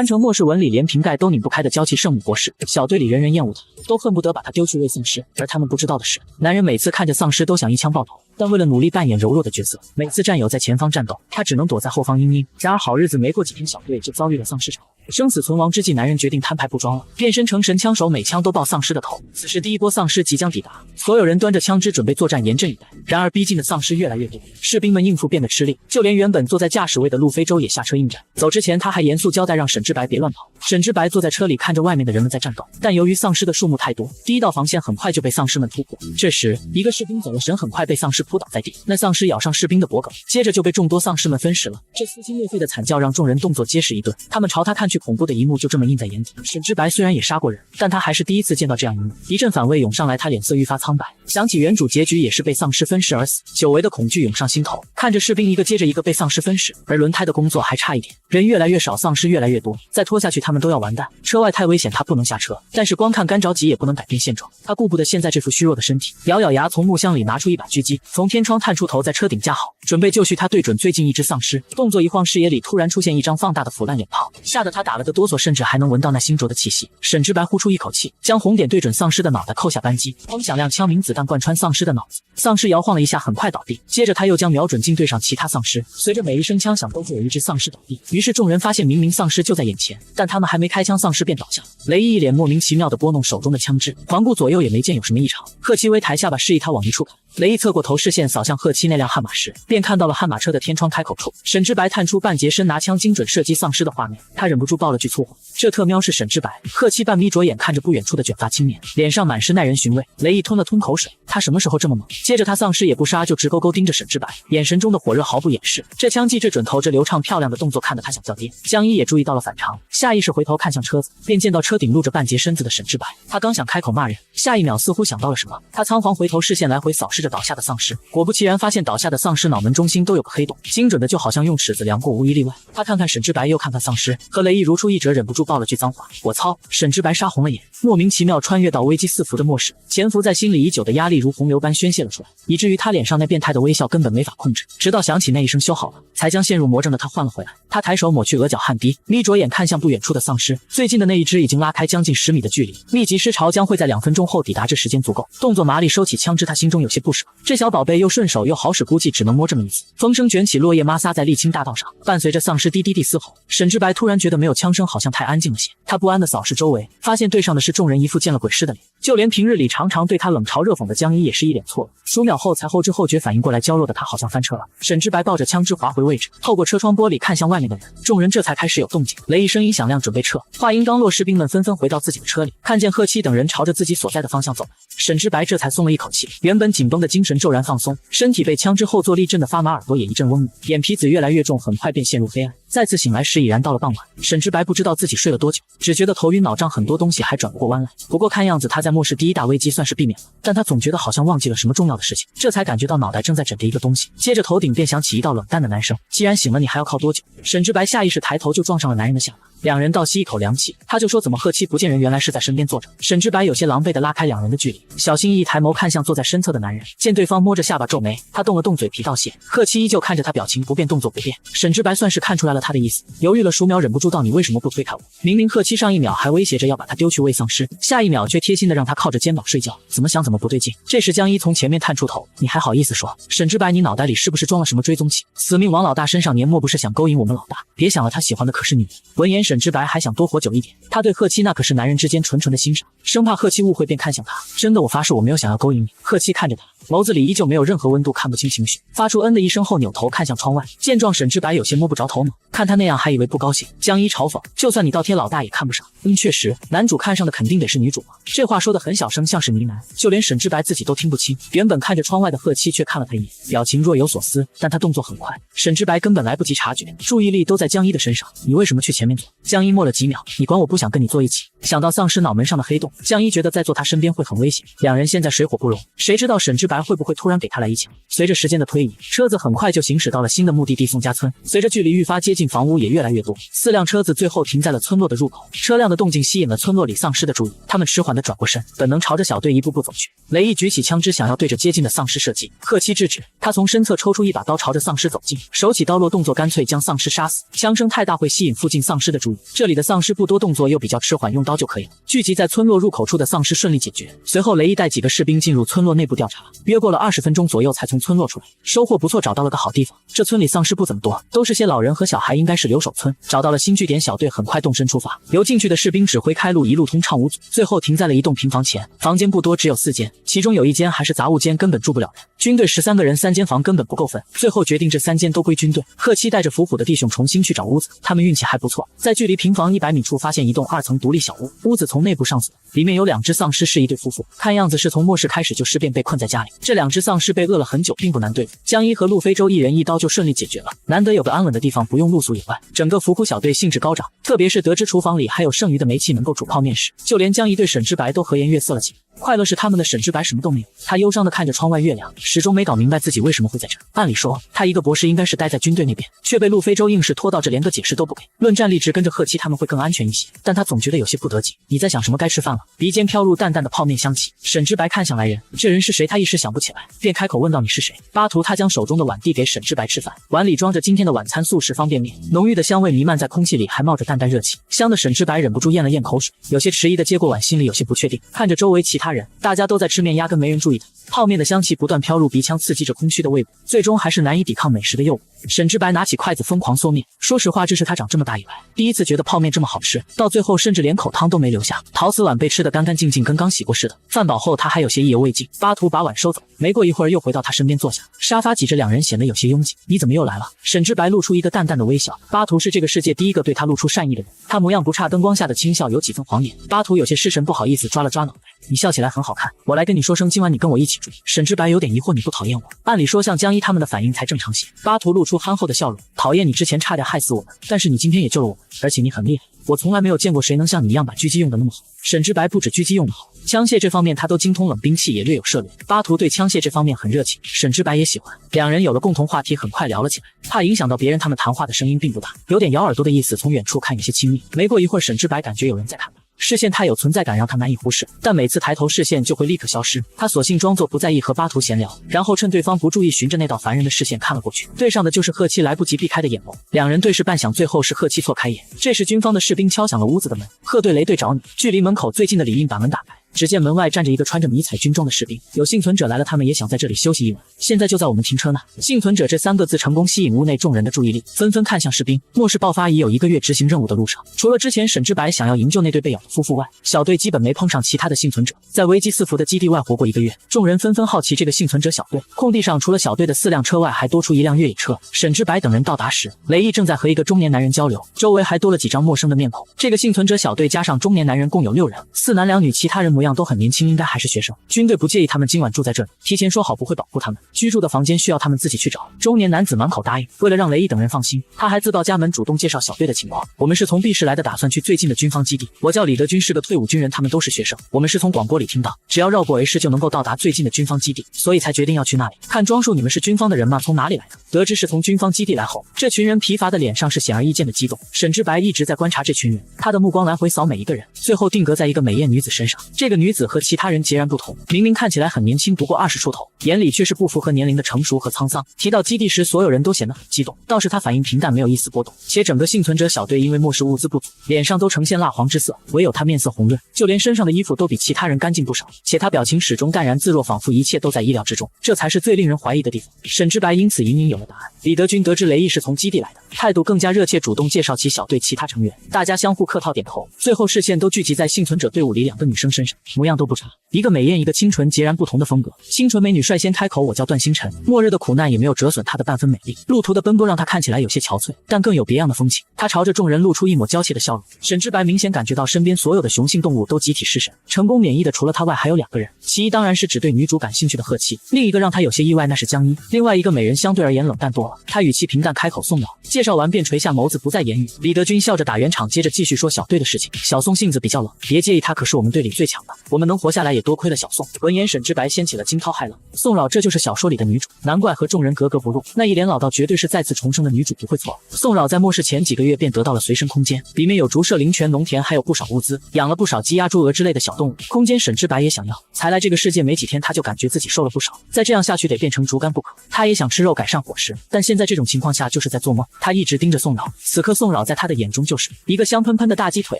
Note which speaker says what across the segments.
Speaker 1: 穿成末世文里连瓶盖都拧不开的娇气圣母博士，小队里人人厌恶他，都恨不得把他丢去喂丧尸。而他们不知道的是，男人每次看着丧尸都想一枪爆头，但为了努力扮演柔弱的角色，每次战友在前方战斗，他只能躲在后方嘤嘤。然而好日子没过几天，小队就遭遇了丧尸潮。生死存亡之际，男人决定摊牌不装了，变身成神枪手，每枪都爆丧尸的头。此时第一波丧尸即将抵达，所有人端着枪支准备作战，严阵以待。然而逼近的丧尸越来越多，士兵们应付变得吃力，就连原本坐在驾驶位的路飞舟也下车应战。走之前他还严肃交代让沈之白别乱跑。沈之白坐在车里看着外面的人们在战斗，但由于丧尸的数目太多，第一道防线很快就被丧尸们突破。这时一个士兵走了神，很快被丧尸扑倒在地，那丧尸咬上士兵的脖颈，接着就被众多丧尸们分尸了。这撕心裂肺的惨叫让众人动作结实一顿，他们朝他看去，恐怖的一幕就这么印在眼底。沈之白虽然也杀过人，但他还是第一次见到这样一幕，一阵反胃涌上来，他脸色愈发苍白，想起原主结局也是被丧尸分尸而死，久违的恐惧涌上心头，看着士兵一个接着一个被丧尸分尸，而轮胎的工作还差一点，人越来越少，丧尸越来越多，再拖下去他们都要完蛋。车外太危险，他不能下车，但是光看干着急也不能改变现状，他顾不得现在这副虚弱的身体，咬咬牙从木箱里拿出一把狙击，从天窗探出头，在车顶架好，准备就绪。他对准最近一只丧尸，动作一晃，视野里突然出现一张放大的腐烂脸庞，吓得他打了个哆嗦，甚至还能闻到那腥浊的气息。沈之白呼出一口气，将红点对准丧尸的脑袋扣下扳机，砰响亮，枪鸣子弹贯穿丧尸的脑子，丧尸摇晃了一下，很快倒地。接着他又将瞄准镜对上其他丧尸，随着每一声枪响都会有一只丧尸倒地。于是众人发现明明丧尸就在眼前，但他们还没开枪，丧尸便倒下。雷伊一脸莫名其妙地拨弄手中的枪支，环顾左右也没见有什么异常。贺七微抬下巴示意他往一处看，雷伊侧过头，视线扫向贺七那辆悍马时，便看到了悍马车的天窗开口处，沈之白探出半截身拿枪精准射击丧尸的画面，他忍不住爆了句粗话，这特喵是沈之白。贺七半眯着眼看着不远处的卷发青年，脸上满是耐人寻味。雷伊吞了吞口水，他什么时候这么猛？接着他丧尸也不杀，就直勾勾盯着沈之白，眼神中的火热毫不掩饰，这枪技这准头，这流畅漂亮的动作看得他想叫爹。江一也注意到了反常，下意识回头看向车子，便见到车顶露着半截身子的沈之白，他刚想开口骂人，下一秒似乎想到了什么，他仓皇回头，视线来回扫视着倒下的丧尸，果不其然发现倒下的丧尸脑门中心都有个黑洞，精准的就好像用尺子量过，无一例外。他看看沈之白，又看看丧尸，和雷伊如出一辙，忍不住爆了句脏话，我操！沈之白杀红了眼，莫名其妙穿越到危机四伏的末世，潜伏在心里已久的压力如洪流般宣泄了出来，以至于他脸上那变态的微笑根本没法控制，直到想起那一声修好了，才将陷入魔怔的他换了回来。他抬手抹去额角汗滴，眯着眼看向不远处的丧尸，最近的那一只已经拉开将近10米的距离，密集尸潮将会在2分钟后抵达，这时间足够。动作麻利，收起枪支，他心中有些不舍，这小宝贝又顺手又好使，估计只能摸这么一次。风声卷起落叶，抹撒在沥青大道上，伴随着丧尸滴滴滴嘶吼。沈之白突然觉得没有枪声好像太安静了些，他不安地扫视周围，发现对上的是众人一副见了鬼似的脸，就连平日里常常对他冷嘲热讽的江一也是一脸错愕。数秒后才后知后觉反应过来，焦弱的他好像翻车了。沈之白抱着枪支滑回位置，透过车窗玻璃看向外面的人，众人这才开始有动静。雷一声音响亮，准备撤。话音刚落，士兵们纷纷回到自己的车里，看见贺七等人朝着自己所在的方向走来，沈之白这才松了一口气，原本紧绷的精神骤然放松，身体被枪支后坐力震得发麻，耳朵也一阵嗡鸣，眼皮子越来越重，很快便陷入黑暗。再次醒来时已然到了傍晚，沈之白不知道自己睡了多久，只觉得头晕脑胀，很多东西还转不过弯来。不过看样子他在末世第一大危机算是避免了，但他总觉得好像忘记了什么重要的事情，这才感觉到脑袋正在枕着一个东西，接着头顶便响起一道冷淡的男声，既然醒了你还要靠多久？沈之白下意识抬头就撞上了男人的下巴，两人倒吸一口凉气，他就说怎么贺七不见人，原来是在身边坐着。沈之白有些狼狈地拉开两人的距离，小心翼翼抬眸看向坐在身侧的男人，见对方摸着下巴皱眉，他动了动嘴皮道谢。贺七依旧看着他，表情不变，动作不变。沈之白算是看出来了他的意思，犹豫了数秒，忍不住道你为什么不推开我？明明贺七上一秒还威胁着要把他丢去喂丧尸，下一秒却贴心的让他靠着肩膀睡觉，怎么想怎么不对劲。这时江一从前面探出头，你还好意思说？沈之白，你脑袋里是不是装了什么追踪器？死命往老大身上粘，莫不是想勾引我们老大？别想了，他喜欢的可是你。闻言沈之白还想多活久一点，他对贺七那可是男人之间纯纯的欣赏，生怕贺七误会便看向他，真的我发誓我没有想要勾引你。贺七看着他，眸子里依旧没有任何温度，看不清情绪，发出嗯的一声后扭头看向窗外，见状沈之白有些摸不着头脑，看他那样还以为不高兴。江一嘲讽，就算你倒贴老大也看不上。确实，男主看上的肯定得是女主嘛。这话说得很小声，像是呢喃，就连沈之白自己都听不清。原本看着窗外的贺七却看了他一眼，表情若有所思，但他动作很快，沈之白根本来不及察觉，注意力都在江一的身上。你为什么去前面坐？江一默了几秒，你管我不想跟你坐一起。想到丧尸脑门上的黑洞，动。江一觉得在坐他身边会很危险，两人现在水火不容，谁知道沈之白会不会突然给他来一枪。随着时间的推移，车子很快就行驶到了新的目的地宋家村。随着距离愈发接近，房屋也越来越多，4辆车子最后停在了村落的入口。车辆的动静吸引了村落里丧尸的注意，他们迟缓地转过身，本能朝着小队一步步走去。雷毅举起枪支，想要对着接近的丧尸射击，贺七制止。他从身侧抽出一把刀，朝着丧尸走近，手起刀落，动作干脆将丧尸杀死。枪声太大会吸引附近丧尸的注意，这里的丧尸不多，动作又比较迟缓，用刀就可以了。聚集在村落入口处的丧尸顺利解决。随后雷毅带几个士兵进入村落内部调查，约过了20分钟左右才从村落出来。收获不错，找到了个好地方。这村里丧尸不怎么多，都是些老人和小孩，应该是留守村。找到了新据点，小队很快动身出发，由进去的士兵指挥开路，一路通畅无阻。最后停在了一栋平房前，房间不多，只有4间，其中有1间还是杂物间，根本住不了人。军队13个人，3间房根本不够分，最后决定这3间都归军队。贺七带着伏虎的弟兄重新去找屋子，他们运气还不错，在距离平房100米处发现一栋2层独立小屋，屋子从内部上锁，里面有2只丧尸，是一对夫妇，看样子是从末世开始就尸变被困在家里。这2只丧尸被饿了很久，并不难对付，江一和陆非洲一人一刀就顺利解决了。难得有个安稳的地方，不用露宿野外。整个伏虎小队兴致高涨，特别是得知厨房里还有剩余的煤气能够煮泡面时，就连江一对沈之白都和颜悦色了起来。快乐是他们的，沈之白什么都没有，他忧伤地看着窗外月亮，始终没搞明白自己为什么会在这。按理说他一个博士应该是待在军队那边，却被陆非洲硬是拖到这，连个解释都不给。论战力值跟着贺七他们会更安全一些，但他总觉得有些不得劲。你在想什么？该吃饭了。鼻尖飘入淡淡的泡面香气，沈之白看向来人，这人是谁？他一时想不起来，便开口问道：“你是谁？”巴图他将手中的碗递给沈之白吃饭，碗里装着今天的晚餐素食方便面，浓郁的香味弥漫在空气里，还冒着淡淡热气，香的沈之白忍不住咽了咽口水，有些迟疑的接过碗，心里有些不确定，看着周围其他人，大家都在吃面，压根没人注意他。泡面的香气不断飘入鼻腔，刺激着空虚的胃部，最终还是难以抵抗美食的诱惑。沈之白拿起筷子疯狂嗦面，说实话，这是他长这么大以来第一次觉得泡面这么好吃，到最后甚至连口汤都没留下，陶瓷碗被吃得干干净净，跟刚洗过似的。饭饱后他还有些意犹未尽，巴图把碗收走，没过一会儿又回到他身边坐下，沙发挤着两人显得有些拥挤。你怎么又来了？沈之白露出一个淡淡的微笑，巴图是这个世界第一个对他露出善意的人，他模样不差，灯光下的轻笑有几分晃眼。巴图有些失神，不好意思抓了抓脑袋，你笑起来很好看，我来跟你说声，今晚你跟我一起住。沈之白有点疑惑，你不讨厌我？按理说像江一他们的反应才正常些。巴图露出憨厚的笑容，讨厌你之前差点害死我们，但是你今天也救了我们，而且你很厉害，我从来没有见过谁能像你一样把狙击用得那么好。沈之白不止狙击用得好，枪械这方面他都精通，冷兵器也略有涉猎。巴图对枪械这方面很热情，沈之白也喜欢，两人有了共同话题，很快聊了起来。怕影响到别人，他们谈话的声音并不大，有点咬耳朵的意思，从远处看有些亲密。没过一会儿，沈之白感觉有人在看他，视线太有存在感，让他难以忽视，但每次抬头视线就会立刻消失。他索性装作不在意，和巴图闲聊，然后趁对方不注意，循着那道烦人的视线看了过去。对上的就是贺七来不及避开的眼眸，两人对视半晌，最后是贺七错开眼。这时军方的士兵敲响了屋子的门，贺队、雷队找你。距离门口最近的李应把门打开，只见门外站着一个穿着迷彩军装的士兵，有幸存者来了，他们也想在这里休息一晚，现在就在我们停车呢。幸存者这3个字成功吸引屋内众人的注意力，纷纷看向士兵。末世爆发已有1个月，执行任务的路上，除了之前沈之白想要营救那对被咬的夫妇外，小队基本没碰上其他的幸存者。在危机四伏的基地外活过1个月，众人纷纷好奇这个幸存者小队。空地上除了小队的4辆车外，还多出1辆越野车。沈之白等人到达时，雷毅正在和一个中年男人交流，周围还多了几张陌生的面孔。这个幸存者小队加上中年男人共有6人，4男2女，其他人模样都很年轻，应该还是学生。军队不介意他们今晚住在这里，提前说好不会保护他们，居住的房间需要他们自己去找。中年男子满口答应。为了让雷毅等人放心，他还自报家门，主动介绍小队的情况。我们是从 B 市来的，打算去最近的军方基地。我叫李德军，是个退伍军人，他们都是学生。我们是从广播里听到，只要绕过 A 市就能够到达最近的军方基地，所以才决定要去那里。看装束，你们是军方的人吗？从哪里来的？得知是从军方基地来后，这群人疲乏的脸上是显而易见的激动。沈之白一直在观察这群人，他的目光来回扫每一个人，最后定格在一个美艳女子身上。这个女子和其他人截然不同，明明看起来很年轻，不过20出头，眼里却是不符合年龄的成熟和沧桑。提到基地时，所有人都显得很激动，倒是她反应平淡，没有一丝波动。且整个幸存者小队因为末世物资不足，脸上都呈现蜡黄之色，唯有她面色红润，就连身上的衣服都比其他人干净不少。且她表情始终淡然自若，仿佛一切都在意料之中，这才是最令人怀疑的地方。沈之白因此隐隐有了答案。李德军得知雷毅是从基地来的，态度更加热切，主动介绍起小队其他成员，大家相互客套点头，最后视线都聚集在幸存者队伍里2个女生身上。模样都不差，一个美艳，一个清纯，截然不同的风格。清纯美女率先开口：“我叫段星辰。”末日的苦难也没有折损她的半分美丽，路途的奔波让她看起来有些憔悴，但更有别样的风情。她朝着众人露出一抹娇怯的笑容。沈之白明显感觉到身边所有的雄性动物都集体失神，成功免疫的除了他外还有2个人，其一当然是只对女主感兴趣的贺七，另一个让他有些意外，那是江一。另外一个美人相对而言冷淡多了，他语气平淡开口：“宋老。”介绍完便垂下眸子不再言语。李德军笑着打圆场，接着继续说小队的事情。小宋性子比较冷，别介意，他可是我们队里最强的，我们能活下来也多亏了小宋。闻言沈之白掀起了惊涛骇浪，宋老这就是小说里的女主，难怪和众人格格不入，那一脸老道绝对是再次重生的女主，不会错。宋老在末世前几个月便得到了随身空间，里面有竹舍、灵泉、农田，还有不少物资，养了不少鸡鸭猪鹅之类的小动物。空间沈之白也想要，才来这个世界没几天他就感觉自己瘦了不少，再这样下去得变成竹竿不可。他也想吃肉改善伙食，但现在这种情况下就是在做梦。他一直盯着宋老，此刻宋老在他的眼中就是一个香喷喷的大鸡腿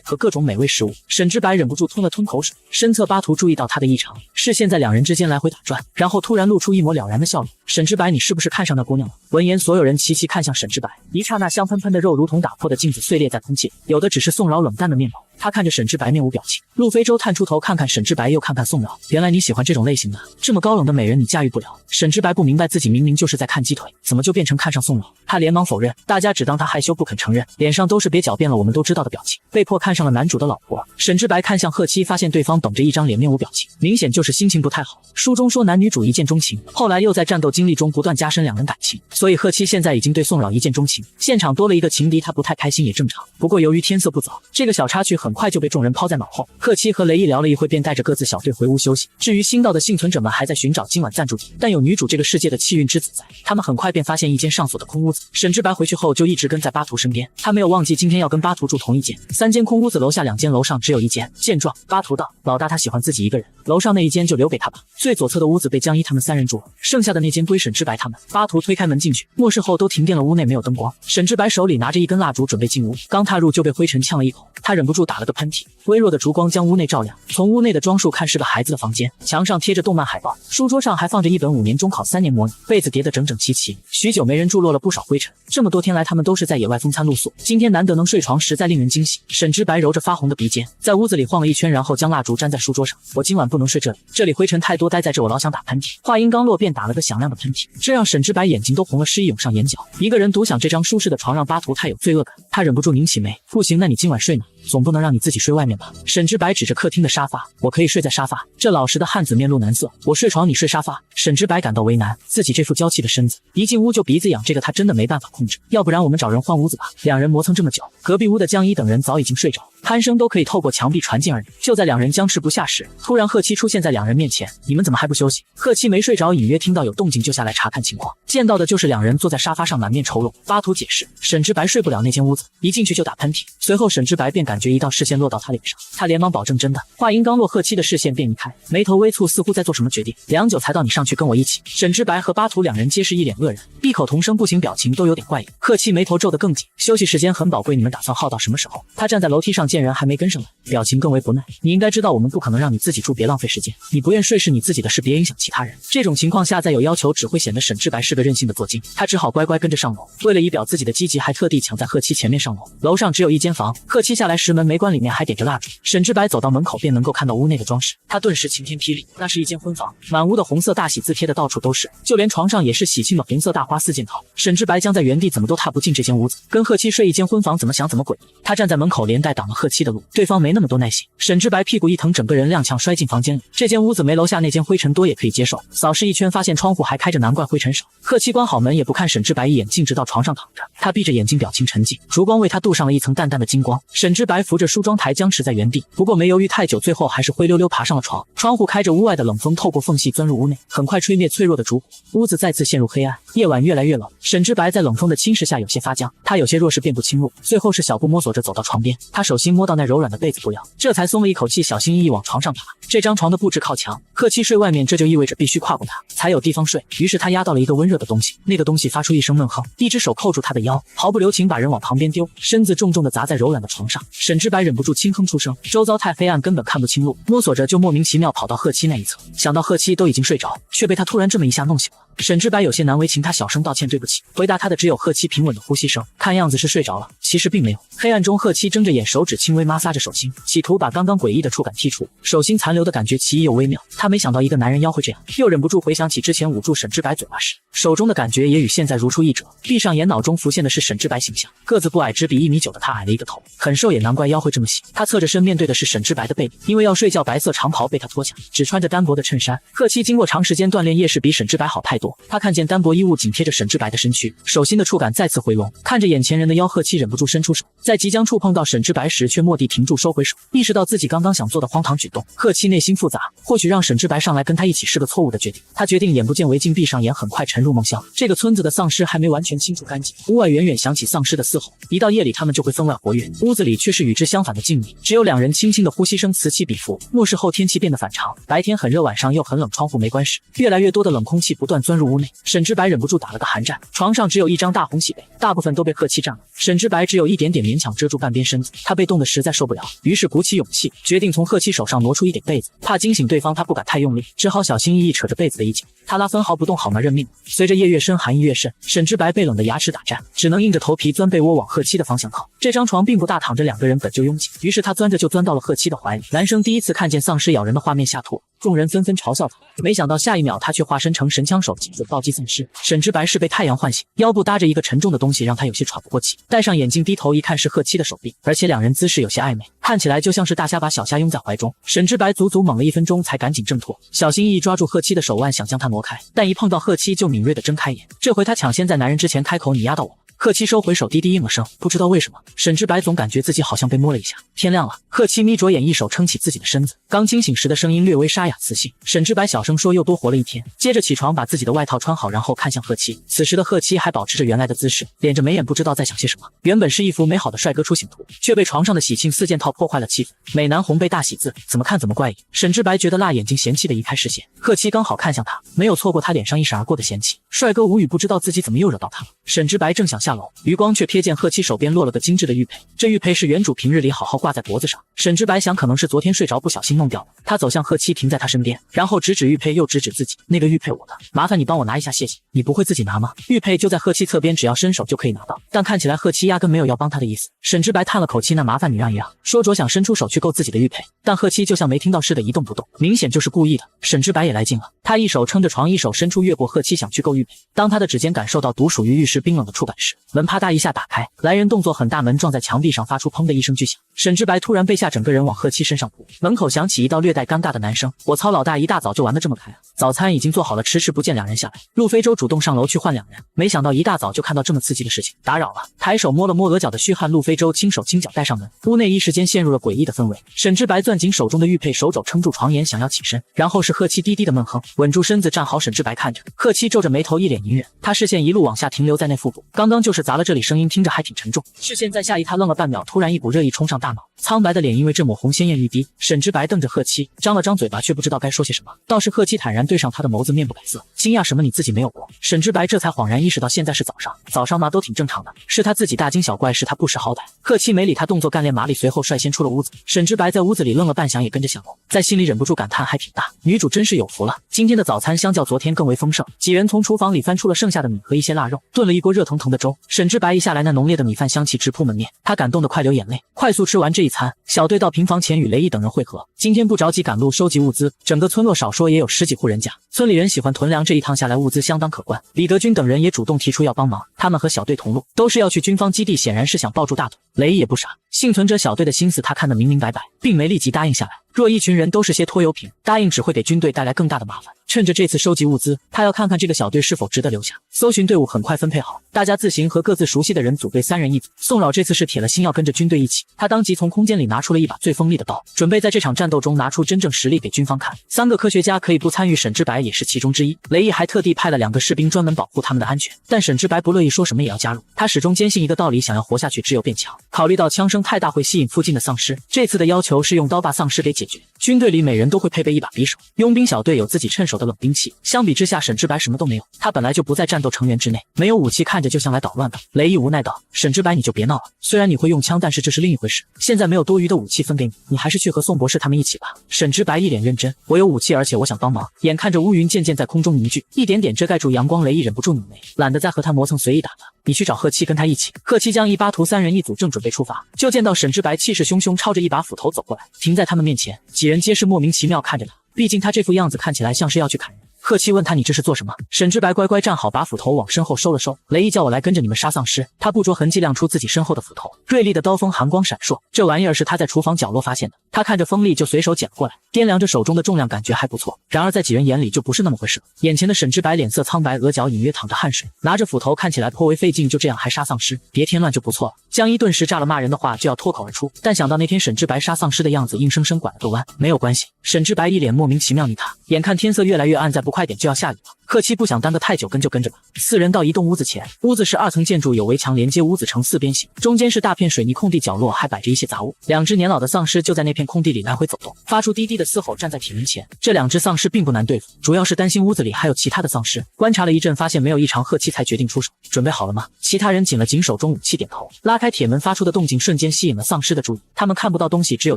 Speaker 1: 和各种美味食物。沈之白忍不住吞了吞口水，身侧巴图注意到他的异常，视线在2人之间来回打转，然后突然露出一抹了然的笑容。沈之白，你是不是看上那姑娘了？闻言，所有人齐齐看向沈之白，一刹那香喷喷的肉如同打破的镜子碎裂在空气，有的只是宋老冷淡的面容。他看着沈之白面无表情，陆非洲探出头看看沈之白又看看宋老，原来你喜欢这种类型的，这么高冷的美人你驾驭不了。沈之白不明白自己明明就是在看鸡腿，怎么就变成看上宋老，他连忙否认，大家只当他害羞不肯承认，脸上都是别狡辩了我们都知道的表情，被迫看上了男主的老婆。沈之白看向贺七，发现对方绷着一张脸面无表情，明显就是心情不太好。书中说男女主一见钟情，后来又在战斗经历中不断加深2人感情，所以贺七现在已经对宋老一见钟情，现场多了一个情敌，他不太开心也正常。不过由于天色不早，这个小插曲很快就被众人抛在脑后。贺七和雷毅聊了一会，便带着各自小队回屋休息。至于新到的幸存者们还在寻找今晚暂住地，但有女主这个世界的气运之子在，他们很快便发现一间上锁的空屋子。沈之白回去后就一直跟在巴图身边，他没有忘记今天要跟巴图住同一间。3间空屋子，楼下2间，楼上只有1间。见状，巴图道：“老大他喜欢自己一个人，楼上那一间就留给他吧。”最左侧的屋子被江一他们3人住了，剩下的那间归沈之白他们。巴图推开门进去，末世后都停电了，屋内没有灯光。沈之白手里拿着一根蜡烛准备进屋，刚踏入就被灰尘呛了一口，他忍不住打了个喷嚏，微弱的烛光将屋内照亮。从屋内的装束看是个孩子的房间，墙上贴着动漫海报，书桌上还放着一本5年中考3年模拟，被子叠得整整齐齐，许久没人住，落了不少灰尘。这么多天来他们都是在野外风餐露宿，今天难得能睡床，实在令人惊喜。沈之白揉着发红的鼻尖，在屋子里晃了一圈，然后将蜡烛粘在书桌上。我今晚不能睡这里，这里灰尘太多，待在这我老想打喷嚏。话音刚落便打了个响亮的喷嚏，这让沈之白眼睛都红了，湿意涌上眼角。一个人独享这张舒适的床让巴图太有罪恶感，他忍不住拧起眉，不行，那你今晚睡哪？总不能让你自己睡外面吧？沈之白指着客厅的沙发，我可以睡在沙发。这老实的汉子面露难色，我睡床你睡沙发。沈之白感到为难，自己这副娇气的身子，一进屋就鼻子痒，这个他真的没办法控制。要不然我们找人换屋子吧。2人磨蹭这么久，隔壁屋的江一等人早已经睡着，鼾声都可以透过墙壁传进耳里。就在2人僵持不下时，突然贺七出现在2人面前，你们怎么还不休息？贺七没睡着，隐约听到有动静就下来查看情况，见到的就是2人坐在沙发上满面愁容。巴图解释，沈之白睡不了那间屋子，一进去就打喷嚏。随后沈之白便感觉一道视线落到他脸上，他连忙保证真的。话音刚落，贺七的视线便移开，眉头微蹙，似乎在做什么决定。良久才到，你上去跟我一起。沈之白和巴图2人皆是一脸愕然，异口同声，不行，表情都有点怪异。贺七眉头皱得更紧，休息时间很宝贵，你们打算耗到什么时候？他站在楼梯上见人还没跟上来，表情更为不耐。你应该知道我们不可能让你自己住，别浪费时间。你不愿睡是你自己的事，别影响其他人。这种情况下再有要求只会显得沈之白是个任性的作精，他只好乖乖跟着上楼。为了仪表自己的积极，还特地抢在贺七前面上楼。楼上只有1间房，贺七下来时门没关，里面还点着蜡烛。沈之白走到门口便能够看到屋内的装饰，他顿时晴天霹雳，那是一间婚房，满屋的红色大喜字贴的到处都是，就连床上也是喜庆的红色大花4件套。沈之白僵在原地，怎么都踏不进这间屋子，跟贺七睡一间婚房，怎么想怎么诡异。他站在门口，连带挡了贺七的路，对方没那么多耐心。沈之白屁股一疼，整个人踉跄摔进房间里。这间屋子没楼下那间灰尘多也可以接受，扫视一圈发现窗户还开着，难怪灰尘少。贺七关好门也不看沈之白一眼，径直到床上躺着，他闭着眼睛，表情沉静，烛光为他镀上了一层淡淡的金光。沈之白扶着梳妆台僵持在原地，不过没犹豫太久，最后还是灰溜溜爬上了床。窗户开着，屋外的冷风透过缝隙钻入屋内，很快吹灭脆弱的烛火，屋子再次陷入黑暗。夜晚越来越冷，沈之白在冷风的侵蚀下有些发僵，他有些弱势便不侵入，最后是小步摸索着走到床边，他手心摸到那柔软的被子布料，这才松了一口气，小心翼翼往床上爬。这张床的布置靠墙，贺七睡外面，这就意味着必须跨过它才有地方睡。于是他压到了一个温热的东西，那个东西发出一声闷哼，一只手扣住他的腰，毫不留情把人往旁边丢，身子重重地砸在柔软的床上。沈之白忍不住轻哼出声，周遭太黑暗，根本看不清路，摸索着就莫名其妙跑到贺七那一侧，想到贺七都已经睡着，却被他突然这么一下弄醒了。沈之白有些难为情，他小声道歉对不起。回答他的只有贺七平稳的呼吸声，看样子是睡着了，其实并没有。黑暗中，贺七睁着眼，手指轻微摩挲着手心，企图把刚刚诡异的触感剔除。手心残留的感觉奇异又微妙，他没想到一个男人妖会这样，又忍不住回想起之前捂住沈之白嘴巴时，手中的感觉也与现在如出一辙。闭上眼，脑中浮现的是沈之白形象，个子不矮，只比1米9的他矮了一个头，很瘦，也难怪妖会这么细。他侧着身，面对的是沈之白的背影，因为要睡觉，白色长袍被他脱下，只穿着单薄的衬衫。贺七经过长时间锻炼，夜视比沈之白好太多。他看见单薄衣物紧贴着沈之白的身躯，手心的触感再次回笼。看着眼前人的妖，贺七忍不住伸出手，在即将触碰到沈之白时，却蓦地停住，收回手。意识到自己刚刚想做的荒唐举动，贺七内心复杂，或许让沈之白上来跟他一起是个错误的决定。他决定眼不见为净，闭上眼，很快沉入梦乡。这个村子的丧尸还没完全清除干净，屋外远远响起丧尸的嘶吼，一到夜里他们就会分外活跃。屋子里却是与之相反的静谧，只有两人轻轻的呼吸声此起彼伏。末世后天气变得反常，白天很热，晚上又很冷，窗户没关实，越来越多的冷空气不断钻入屋内。沈之白忍不住打了个寒战，床上只有一张大红喜被，大部分都被贺七占了。沈之白只有一点点勉强遮住半边身子，他被冻得实在受不了，于是鼓起勇气，决定从贺七手上挪出一点被子，怕惊醒对方，他不敢太用力，只好小心翼翼扯着被子的一角。他拉分毫不动，好吗？认命。随着夜越深，寒意越甚，沈之白被冷的牙齿打颤，只能硬着头皮钻被窝往贺七的方向靠。这张床并不大，躺着两个人本就拥挤，于是他钻着就钻到了贺七的怀里。男生第一次看见丧尸咬人的画面吓吐，众人纷纷嘲笑他，没想到下一秒他却化身成神枪手，精准暴击丧尸。沈之白是被太阳唤醒，腰部搭着一个沉重的东西，让他有些喘不过气。戴上眼镜，低头一看是贺七的手臂，而且两人姿势有些暧昧，看起来就像是大虾把小虾拥在怀中。沈之白足足猛了1分钟才赶紧挣脱，小心翼翼抓住贺七的手腕，想将他挪开，但一碰到贺七就敏锐地睁开眼。这回他抢先在男人之前开口：“你压到我了。”贺七收回手，低低应了声。不知道为什么，沈之白总感觉自己好像被摸了一下。天亮了，贺七眯着眼，一手撑起自己的身子，刚清醒时的声音略微沙哑磁性。沈之白小声说：“又多活了一天。”接着起床，把自己的外套穿好，然后看向贺七。此时的贺七还保持着原来的姿势，敛着眉眼，不知道在想些什么。原本是一幅美好的帅哥出行图，却被床上的喜庆4件套破坏了气氛。美男红背大喜字，怎么看怎么怪异。沈之白觉得辣，眼睛嫌弃的移开视线。贺七刚好看向他，没有错过他脸上一闪而过的嫌弃。帅哥无语，不知道自己怎么又惹到他了。沈之白正想下楼，余光却瞥见贺七手边落了个精致的玉佩。这玉佩是原主平日里好好挂在脖子上，沈之白想可能是昨天睡着不小心弄掉了。他走向贺七，停在他身边，然后指指玉佩，又指指自己：“那个玉佩我的，麻烦你帮我拿一下，谢谢。”“你不会自己拿吗？”玉佩就在贺七侧边，只要伸手就可以拿到，但看起来贺七压根没有要帮他的意思。沈之白叹了口气：“那麻烦你让一让。”说着想伸出手去够自己的玉佩，但贺七就像没听到似的一动不动，明显就是故意的。沈之白也来劲了，他一手撑着床，一手伸出越过贺七想去够玉佩。当他的指尖感受到独属于浴室冰冷的触感时，门啪嗒一下打开，来人动作很大，门撞在墙壁上发出砰的一声巨响。沈之白突然被吓，整个人往贺七身上扑。门口响起一道略带尴尬的男声：“我操，老大一大早就玩得这么开啊！早餐已经做好了，迟迟不见两人下来。”陆非洲主动上楼去换两人，没想到一大早就看到这么刺激的事情，打扰了。抬手摸了摸额角的虚汗，陆非洲轻手轻脚带上门，屋内一时间陷入了诡异的氛围。沈之白攥紧手中的玉佩，手肘撑住床沿，想要起身，然后是贺七低低的闷哼，稳住身子站好。沈之白看着贺七皱着眉头，一脸隐忍，他视线一路往下停留在那腹部，刚刚就是砸了这里，声音听着还挺沉重。视线再下移，他愣了半秒，突然一股热意冲上大脑，苍白的脸因为这抹红鲜艳欲滴。沈之白瞪着贺七，张了张嘴巴，却不知道该说些什么。倒是贺七坦然对上他的眸子，面不改色。惊讶什么？你自己没有过？沈之白这才恍然意识到现在是早上，早上嘛都挺正常的，是他自己大惊小怪，是他不识好歹。贺七没理他，动作干练麻利，随后率先出了屋子。沈之白在屋子里愣了半晌，也跟着下楼，在心里忍不住感叹还挺大，女主真是有福了。今天的早餐相较昨天更为丰盛，几人从厨房里翻出了剩下的米和一些腊肉，炖了一锅热腾腾的粥。沈之白一下来，那浓烈的米饭香气直扑门面，他感动得快流眼泪。快速吃完这一餐，小队到平房前与雷毅等人会合。今天不着急赶路收集物资，整个村落少说也有10几户人家，村里人喜欢囤粮，这一趟下来物资相当可观。李德军等人也主动提出要帮忙，他们和小队同路，都是要去军方基地，显然是想抱住大腿。雷毅也不傻，幸存者小队的心思他看得明明白白，并没立即答应下来。若一群人都是些拖油瓶，答应只会给军队带来更大的麻烦。趁着这次收集物资，他要看看这个小队是否值得留下。搜寻队伍很快分配好，大家自行和各自熟悉的人组队，3人一组。宋老这次是铁了心要跟着军队一起，他当即从空间里拿出了一把最锋利的刀，准备在这场战斗中拿出真正实力给军方看。3个科学家可以不参与，沈之白也是其中之一。雷毅还特地派了2个士兵专门保护他们的安全，但沈之白不乐意，说什么也要加入。他始终坚信一个道理，想要活下去只有变强。考虑到枪声太大会吸引附近的丧尸，这次的要求是用刀把丧尸给解决。军队里每人都会配备一把匕首，佣兵小队有自己趁手的冷兵器。相比之下，沈之白什么都没有，他本来就不在战斗成员之内，没有武器，看着就像来捣乱的。雷毅无奈道：“沈之白，你就别闹了，虽然你会用枪，但是这是另一回事。现在没有多余的武器分给你，你还是去和宋博士他们一起吧。”沈之白一脸认真：“我有武器，而且我想帮忙。”眼看着乌云渐渐在空中凝聚，一点点遮盖住阳光，雷毅忍不住拧眉，懒得再和他磨蹭，随意打了。你去找贺七跟他一起。贺七将一巴图三人一组，正准备出发，就见到沈之白气势汹汹，抄着一把斧头走过来，停在他们面前。几人皆是莫名其妙看着他，毕竟他这副样子看起来像是要去砍人。贺七问他：“你这是做什么？”沈之白乖乖站好，把斧头往身后收了收。雷毅叫我来跟着你们杀丧尸。他不着痕迹亮出自己身后的斧头，锐利的刀锋寒光闪烁。这玩意儿是他在厨房角落发现的，他看着锋利就随手捡了过来，掂量着手中的重量，感觉还不错。然而在几人眼里就不是那么回事。眼前的沈之白脸色苍白，额角隐约淌着汗水，拿着斧头看起来颇为费劲，就这样还杀丧尸，别添乱就不错了。江一顿时炸了骂人的话就要脱口而出，但想到那天沈之白杀丧尸的样子，硬生生拐了个弯。没有关系，沈之白一脸莫名其妙你他。眼看天色越来越暗，再不快点就要下雨了。贺七不想耽搁太久，跟就跟着吧。四人到一栋屋子前，屋子是2层建筑，有围墙连接，屋子呈4边形，中间是大片水泥空地，角落还摆着一些杂物。2只年老的丧尸就在那片空地里来回走动，发出低低的嘶吼，站在铁门前。这2只丧尸并不难对付，主要是担心屋子里还有其他的丧尸。观察了一阵，发现没有异常，贺七才决定出手。准备好了吗？其他人紧了紧手中武器，点头。拉开铁门发出的动静瞬间吸引了丧尸的注意，他们看不到东西，只有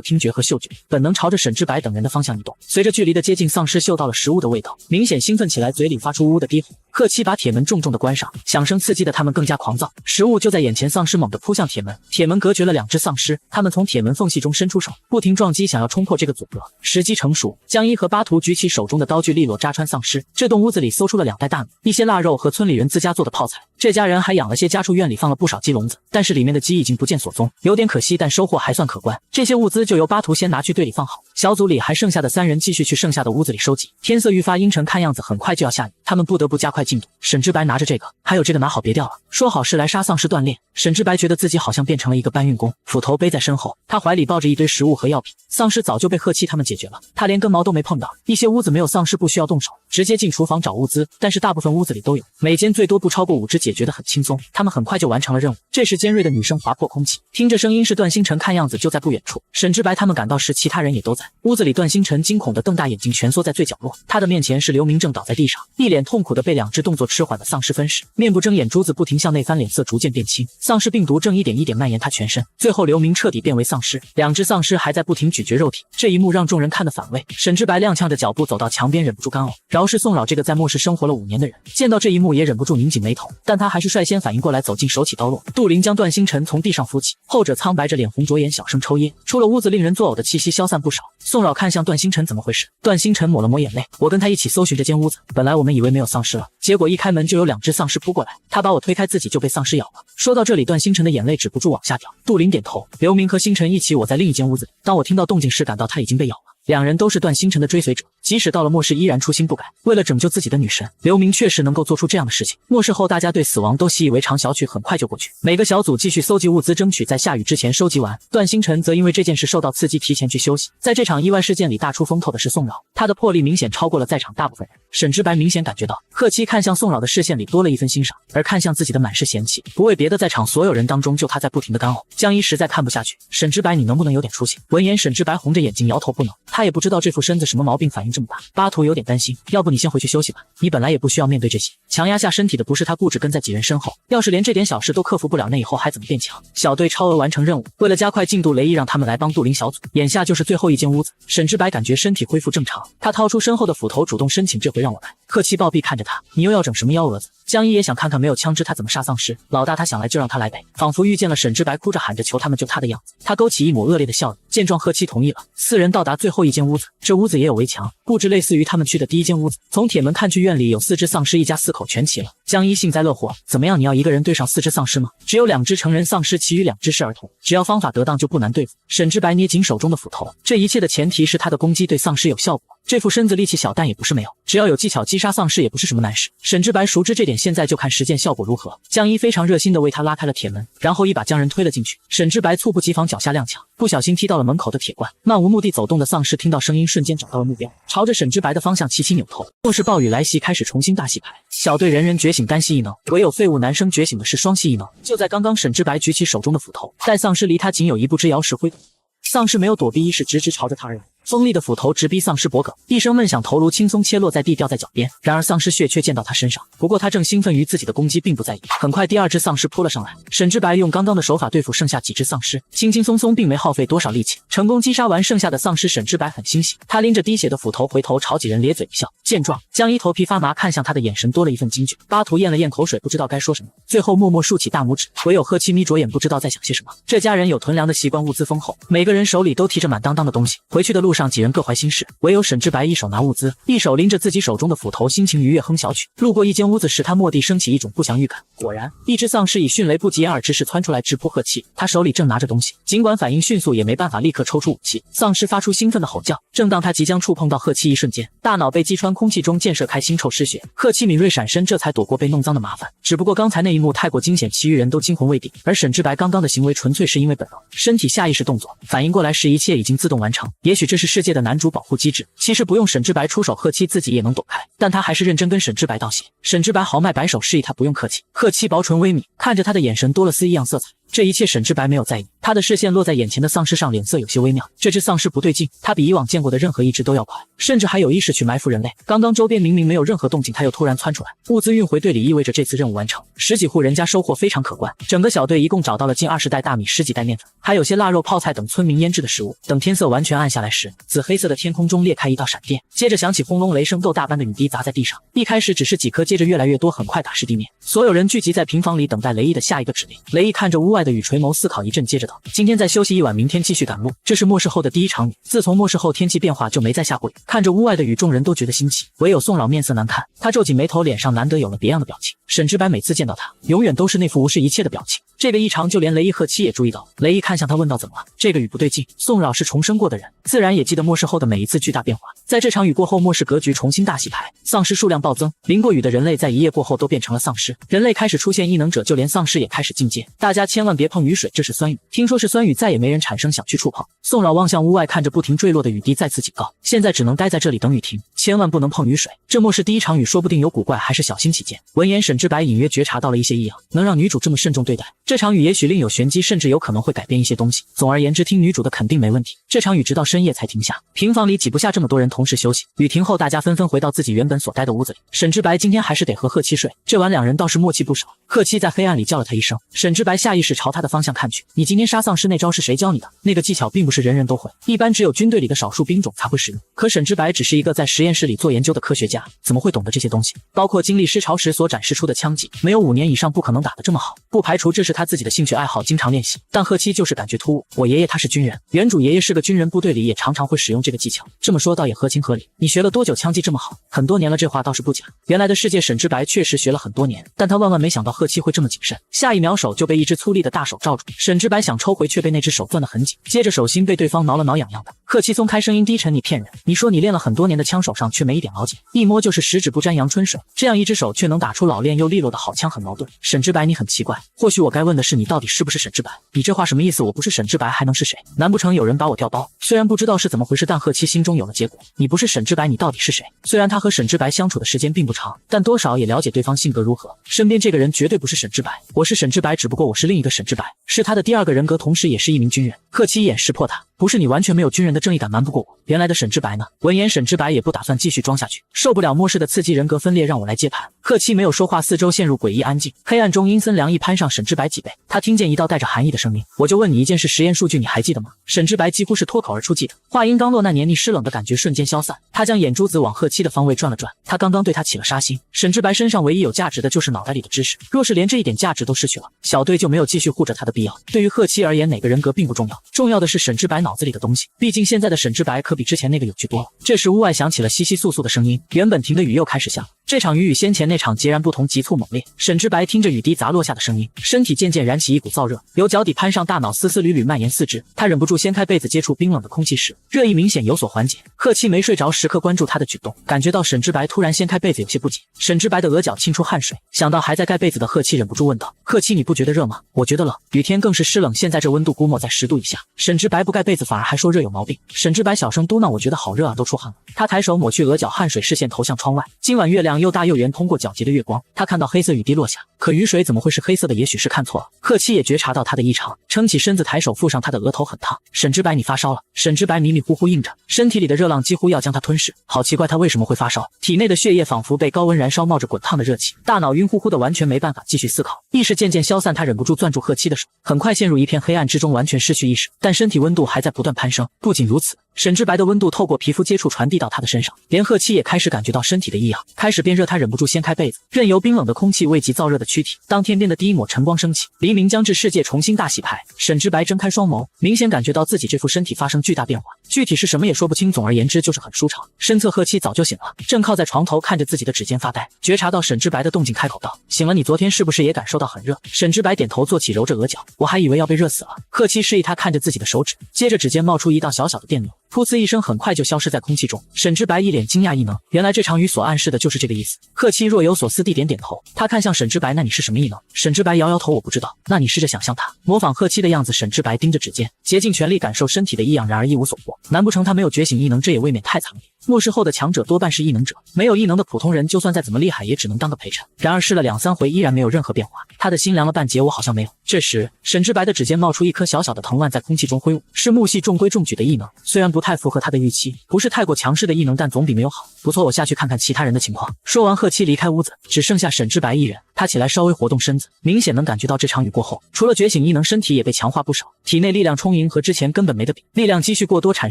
Speaker 1: 听觉和嗅觉，本能朝着沈之白等人的方向移动。随着距离的接近，丧尸嗅到了食物的味道，明显兴奋起来，嘴里发出呜呜的低吼。贺七把铁门重重的关上，响声刺激的他们更加狂躁。食物就在眼前，丧尸猛地扑向铁门，铁门隔绝了2只丧尸，他们从铁门缝隙中伸出手，不停撞击，想要冲破这个阻隔。时机成熟，江一和巴图举起手中的刀具，利落扎穿丧尸。这栋屋子里搜出了2袋大米、一些腊肉和村里人自家做的泡菜。这家人还养了些家畜，院里放了不少鸡笼子，但是里面的鸡已经不见所踪，有点可惜，但收获还算可观。这些物资就由巴图先拿去队里放好，小组里还剩下的3人继续去剩下的屋子里收集。天色愈发阴沉，看样子很快就要下雨，他们不得不加快进度。沈之白拿着这个，还有这个拿好别掉了，说好是来杀丧尸锻炼。沈之白觉得自己好像变成了一个搬运工，斧头背在身后，他怀里抱着一堆食物和药品。丧尸早就被贺七他们解决了，他连根毛都没碰到。一些屋子没有丧尸，不需要动手，直接进厨房找物资，但是大部分屋子里都有，每间最多不超过5只，解决得很轻松。他们很快就完成了任务。这时尖锐的女声划破空气，听着声音是段星辰，看样子就在不远处。沈之白他们赶到时，其他人也都在屋子里。段星辰惊恐地瞪大眼睛，蜷缩在最角落，他的面前是刘明正倒在地上，一脸痛苦地被2只动作迟缓的丧尸分尸，面部睁眼珠子不停向内翻，脸色逐渐变青，丧尸病毒正一点一点蔓延他全身，最后刘明彻底变为丧尸，2只丧尸还在不停咀嚼肉体。这一幕让众人看得反胃。沈之白踉跄着脚步走到墙边，忍不住干呕。饶是宋老这个在末世生活了5年的人，见到这一幕也忍不住拧紧眉头，但他还是率先反应过来，走近手起刀落。杜林将段星辰从地上扶起，后者苍白着脸，红着眼，小声抽噎。出了屋子，令人作呕的气息消散不少。宋老看向段星辰，怎么回事？段星辰抹了抹眼泪，我跟他一起搜寻这间屋子，本来我们以为没有丧尸了，结果一开门就有2只丧尸扑过来，他把我推开，自己就被丧尸咬了。说到这里，段星辰的眼泪止不住往下掉。杜林点头，刘明和星辰一起，我在另一间屋子里，当我听到动静时，感到他已经被咬了。2人都是段星辰的追随者，即使到了末世依然初心不改，为了拯救自己的女神，刘明确实能够做出这样的事情。末世后大家对死亡都习以为常，小曲很快就过去。每个小组继续搜集物资，争取在下雨之前收集完。段星辰则因为这件事受到刺激，提前去休息。在这场意外事件里大出风头的是宋老，他的魄力明显超过了在场大部分人。沈之白明显感觉到贺七看向宋老的视线里多了一分欣赏，而看向自己的满是嫌弃。不为别的，在场所有人当中就他在不停的干呕。江一实在看不下去，沈之白你能不能有点出息？闻言沈之白红着眼睛摇头不能，他也不知道这副身子什么毛病反应这么大。巴图有点担心，要不你先回去休息吧，你本来也不需要面对这些。强压下身体的不是他，固执跟在几人身后，要是连这点小事都克服不了，那以后还怎么变强？小队超额完成任务，为了加快进度，雷毅让他们来帮杜林小组。眼下就是最后一间屋子，沈之白感觉身体恢复正常，他掏出身后的斧头，主动申请这回让我来。贺七暴毙看着他，你又要整什么幺蛾子？江一也想看看没有枪支他怎么杀丧尸，老大他想来就让他来呗。仿佛遇见了沈之白哭着喊着求他们救他的样子，他勾起一抹恶劣的笑意。见状，贺七同意了。4人到达最后一间屋子，这屋子也有围墙，布置类似于他们去的第一间屋子。从铁门看去，院里有4只丧尸，一家4口全齐了。江一幸灾乐祸，怎么样，你要一个人对上4只丧尸吗？只有2只成人丧尸，其余2只是儿童，只要方法得当就不难对付。沈之白捏紧手中的斧头，这一切的前提是他的攻击对丧尸有效果。这副身子力气小，但也不是没有，只要有技巧击杀丧尸也不是什么难事。沈之白熟知这点，现在就看实践效果如何。江一非常热心地为他拉开了铁门，然后一把将人推了进去。沈之白猝不及防，脚下踉跄，不小心踢到了门口的铁罐。漫无目的走动的丧尸听到声音，瞬间找到了目标，朝着沈之白的方向齐齐扭头。末世暴雨来袭，开始重新大洗牌。小队人人觉醒单系异能，唯有废物男生觉醒的是双系异能。就在刚刚，沈之白举起手中的斧头，待丧尸离他仅有1步之遥时挥动，丧尸没有躲避，一是直直朝着他而来。锋利的斧头直逼丧尸脖颈，一声闷响，头颅轻松切落在地，掉在脚边。然而丧尸血却溅到他身上，不过他正兴奋于自己的攻击，并不在意。很快，第二只丧尸扑了上来，沈之白用刚刚的手法对付剩下几只丧尸，轻轻松松，并没耗费多少力气，成功击杀完剩下的丧尸。沈之白很欣喜，他拎着滴血的斧头回头朝几人咧嘴一笑。见状，江一头皮发麻，看向他的眼神多了一份惊惧。巴图咽了咽口水，不知道该说什么，最后默默竖起大拇指。唯有贺七眯着眼，不知道在想些什么。这家人有囤粮的习惯，物资丰厚，每个人手里都提着满当当的东西。回去的路上，几人各怀心事，唯有沈之白一手拿物资，一手拎着自己手中的斧头，心情愉悦哼小曲。路过一间屋子时，他蓦地升起一种不祥预感。果然，一只丧尸以迅雷不及掩耳之势窜出来直扑贺七，他手里正拿着东西，尽管反应迅速，也没办法立刻抽出武器。丧尸发出兴奋的吼叫，正当他即将触碰到贺七一瞬间，大脑被击穿，空气中溅射开腥臭失血。贺七敏锐闪身，这才躲过被弄脏的麻烦。只不过刚才那一幕太过惊险，其余人都惊魂未定，而沈之白刚刚的行为纯粹是因为本能，身体下意识动作，反应过来时一切已经自动完成。也许这是世界的男主保护机制，其实不用沈之白出手，贺七自己也能躲开，但他还是认真跟沈之白道谢。沈之白豪迈摆手示意他不用客气。贺七薄唇微抿，看着他的眼神多了丝异样色彩。这一切沈之白没有在意，他的视线落在眼前的丧尸上，脸色有些微妙。这只丧尸不对劲，他比以往见过的任何一只都要快，甚至还有意识去埋伏人类。刚刚周边明明没有任何动静，他又突然窜出来。物资运回队里意味着这次任务完成，10几户人家收获非常可观。整个小队一共找到了近20袋大米、10几袋面粉，还有些腊肉、泡菜等村民腌制的食物。等天色完全暗下来时，紫黑色的天空中裂开一道闪电，接着响起轰隆雷声，豆大般的雨滴砸在地上。一开始只是几颗，接着越来越多，很快打湿地面。所有人聚集在平房里，等待雷毅的下一个指令。雷毅看着屋外的雨，垂眸思考一阵，接着道：“今天再休息一晚，明天继续赶路。这是末世后的第一场雨，自从末世后天气变化就没再下过雨。”看着屋外的雨，众人都觉得新奇，唯有宋老面色难看，他皱紧眉头，脸上难得有了别样的表情。沈之白每次见到他，永远都是那副无视一切的表情。这个异常就连雷毅、贺七也注意到。雷毅看向他，问道：“怎么了？”这个雨不对劲。宋老是重生过的人，自然也记得末世后的每一次巨大变化。在这场雨过后，末世格局重新大洗牌，丧尸数量暴增，淋过雨的人类在一夜过后都变成了丧尸，人类开始出现异能者，就连丧尸也开始进阶。大家千万别碰雨水，这是酸雨，听说是酸雨，再也没人产生想去触碰。宋老望向屋外，看着不停坠落的雨滴，再次警告：现在只能待在这里等雨停，千万不能碰雨水。这末世第一场雨，说不定有古怪，还是小心起见。闻言，沈之白隐约觉察到了一些异样，能让女主这么慎重对待，这场雨也许另有玄机，甚至有可能会改变一些东西。总而言之，听女主的肯定没问题。这场雨直到深夜才停下，平房里挤不下这么多人同时休息。雨停后，大家纷纷回到自己原本所待的屋子里。沈之白今天还是得和贺七睡，这晚两人倒是默契不少。贺七在黑暗里叫了他一声，沈之白下意识朝他的方向看去。你今天杀丧尸那招是谁教你的？那个技巧并不是人人都会，一般只有军队里的少数兵种才会使用。可沈之白只是一个在实验室里做研究的科学家，怎么会懂得这些东西？包括经历尸潮时所展示出的枪技，没有5年以上不可能打得这么好。不排除这是他自己的兴趣爱好，经常练习。但贺七就是感觉突兀。我爷爷他是军人，原主爷爷是个军人，部队里也常常会使用这个技巧。这么说倒也合情合理。你学了多久枪技这么好？很多年了，这话倒是不假。原来的世界，沈之白确实学了很多年，但他万万没想到贺七会这么谨慎。下一秒手就被一只粗粝的大手罩住，沈之白想抽回，却被那只手攥得很紧，接着手心被对方挠了挠，痒痒的。贺七松开声音低沉：你骗人！你说你练了很多年的枪，手上却没一点老茧，一摸就是十指不沾阳春水，这样一只手却能打出老练又利落的好枪，很矛盾。沈之白，你很奇怪。或许我该问的是，你到底是不是沈之白？你这话什么意思？我不是沈之白还能是谁？难不成有人把我调包？虽然不知道是怎么回事，但贺七心中有了结果。你不是沈之白，你到底是谁？虽然他和沈之白相处的时间并不长，但多少也了解对方性格如何。身边这个人绝对不是沈之白，我是沈之白，只不过我是另一个沈之白，是他的第二个人格，同时也是一名军人。贺七一眼识破他，不是你完全没有军人的正义感，瞒不过我。原来的沈之白呢？闻言，沈之白也不打算继续装下去，受不了末世的刺激，人格分裂，让我来接盘。贺七没有说话，四周陷入诡异安静。黑暗中，阴森凉意攀上沈之白脊背，他听见一道带着寒意的声音：我就问你一件事，实验数据你还记得吗？沈之白几乎是脱口而出记得。话音刚落，那黏腻湿冷的感觉瞬间消散，他将眼珠子往贺七的方位转了转，他刚刚对他起了杀心。沈之白身上唯一有价值的就是脑袋里的知识，若是连这一点价值都失去了，小队就没有继续护着他的必要。对于贺七而言，哪个人格并不重要，重要的是沈之白脑子里的东西，毕竟现在的沈之白可比之前那个有趣多了。这时屋外响起了窸窸窣窣的声音，原本停的雨又开始下。这场雨与先前那场截然不同，急促猛烈。沈之白听着雨滴砸落下的声音，身体渐渐燃起一股燥热，由脚底攀上大脑，丝丝缕缕蔓延四肢。他忍不住掀开被子，接触冰冷的空气时，热意明显有所缓解。贺七没睡着，时刻关注他的举动，感觉到沈之白突然掀开被子有些不解。沈之白的额角沁出汗水，想到还在盖被子的贺七，忍不住问道：贺七，你不觉得热吗？我觉得冷。雨天更是湿冷，现在这温度估摸在10度以下。沈之白不盖被子被子反而还说热有毛病。沈之白小声嘟囔：“我觉得好热啊，都出汗了。”他抬手抹去额角汗水，视线投向窗外。今晚月亮又大又圆，通过皎洁的月光，他看到黑色雨滴落下，可雨水怎么会是黑色的？也许是看错了。贺七也觉察到他的异常，撑起身子，抬手附上他的额头，很烫。沈之白，你发烧了。沈之白迷迷糊糊应着，身体里的热浪几乎要将他吞噬。好奇怪，他为什么会发烧？体内的血液仿佛被高温燃烧，冒着滚烫的热气，大脑晕乎乎的，完全没办法继续思考，意识渐渐消散。他忍不住攥住贺七的手，很快陷入一片黑暗之中，完全失去意识，但身体温度还在不断攀升。不仅如此，沈之白的温度透过皮肤接触传递到他的身上，连贺七也开始感觉到身体的异样，开始变热。他忍不住掀开被子，任由冰冷的空气慰藉燥热的躯体。当天边的第一抹晨光升起，黎明将至，世界重新大洗牌。沈之白睁开双眸，明显感觉到自己这副身体发生巨大变化，具体是什么也说不清，总而言之就是很舒畅。身侧贺七早就醒了，正靠在床头看着自己的指尖发呆，觉察到沈之白的动静，开口道：“醒了，你昨天是不是也感受到很热？”沈之白点头坐起，揉着额角：“我还以为要被热死了。”贺七示意他看着自己的手指，接着指尖冒出一道小小的电流，噗呲一声，很快就消失在空气中。沈之白一脸惊讶异能，原来这场雨所暗示的就是这个意思。贺七若有所思地点点头，他看向沈之白：“那你是什么异能？”沈之白摇摇头：“我不知道。”那你试着想象他模仿贺七的样子。沈之白盯着指尖，竭尽全力感受身体的异样，然而一无所获。难不成他没有觉醒异能？这也未免太惨烈。末世后的强者多半是异能者，没有异能的普通人就算再怎么厉害也只能当个陪衬。然而试了2、3回依然没有任何变化，他的心凉了半截，我好像没有。这时沈之白的指尖冒出一颗小小的藤蔓，在空气中挥舞，是木系中规中矩的异能，虽然不太符合他的预期，不是太过强势的异能，但总比没有好。不错，我下去看看其他人的情况。说完，贺七离开屋子，只剩下沈之白一人。他起来稍微活动身子，明显能感觉到这场雨过后，除了觉醒异能，身体也被强化不少，体内力量充盈，和之前根本没得比，力量积蓄过多，产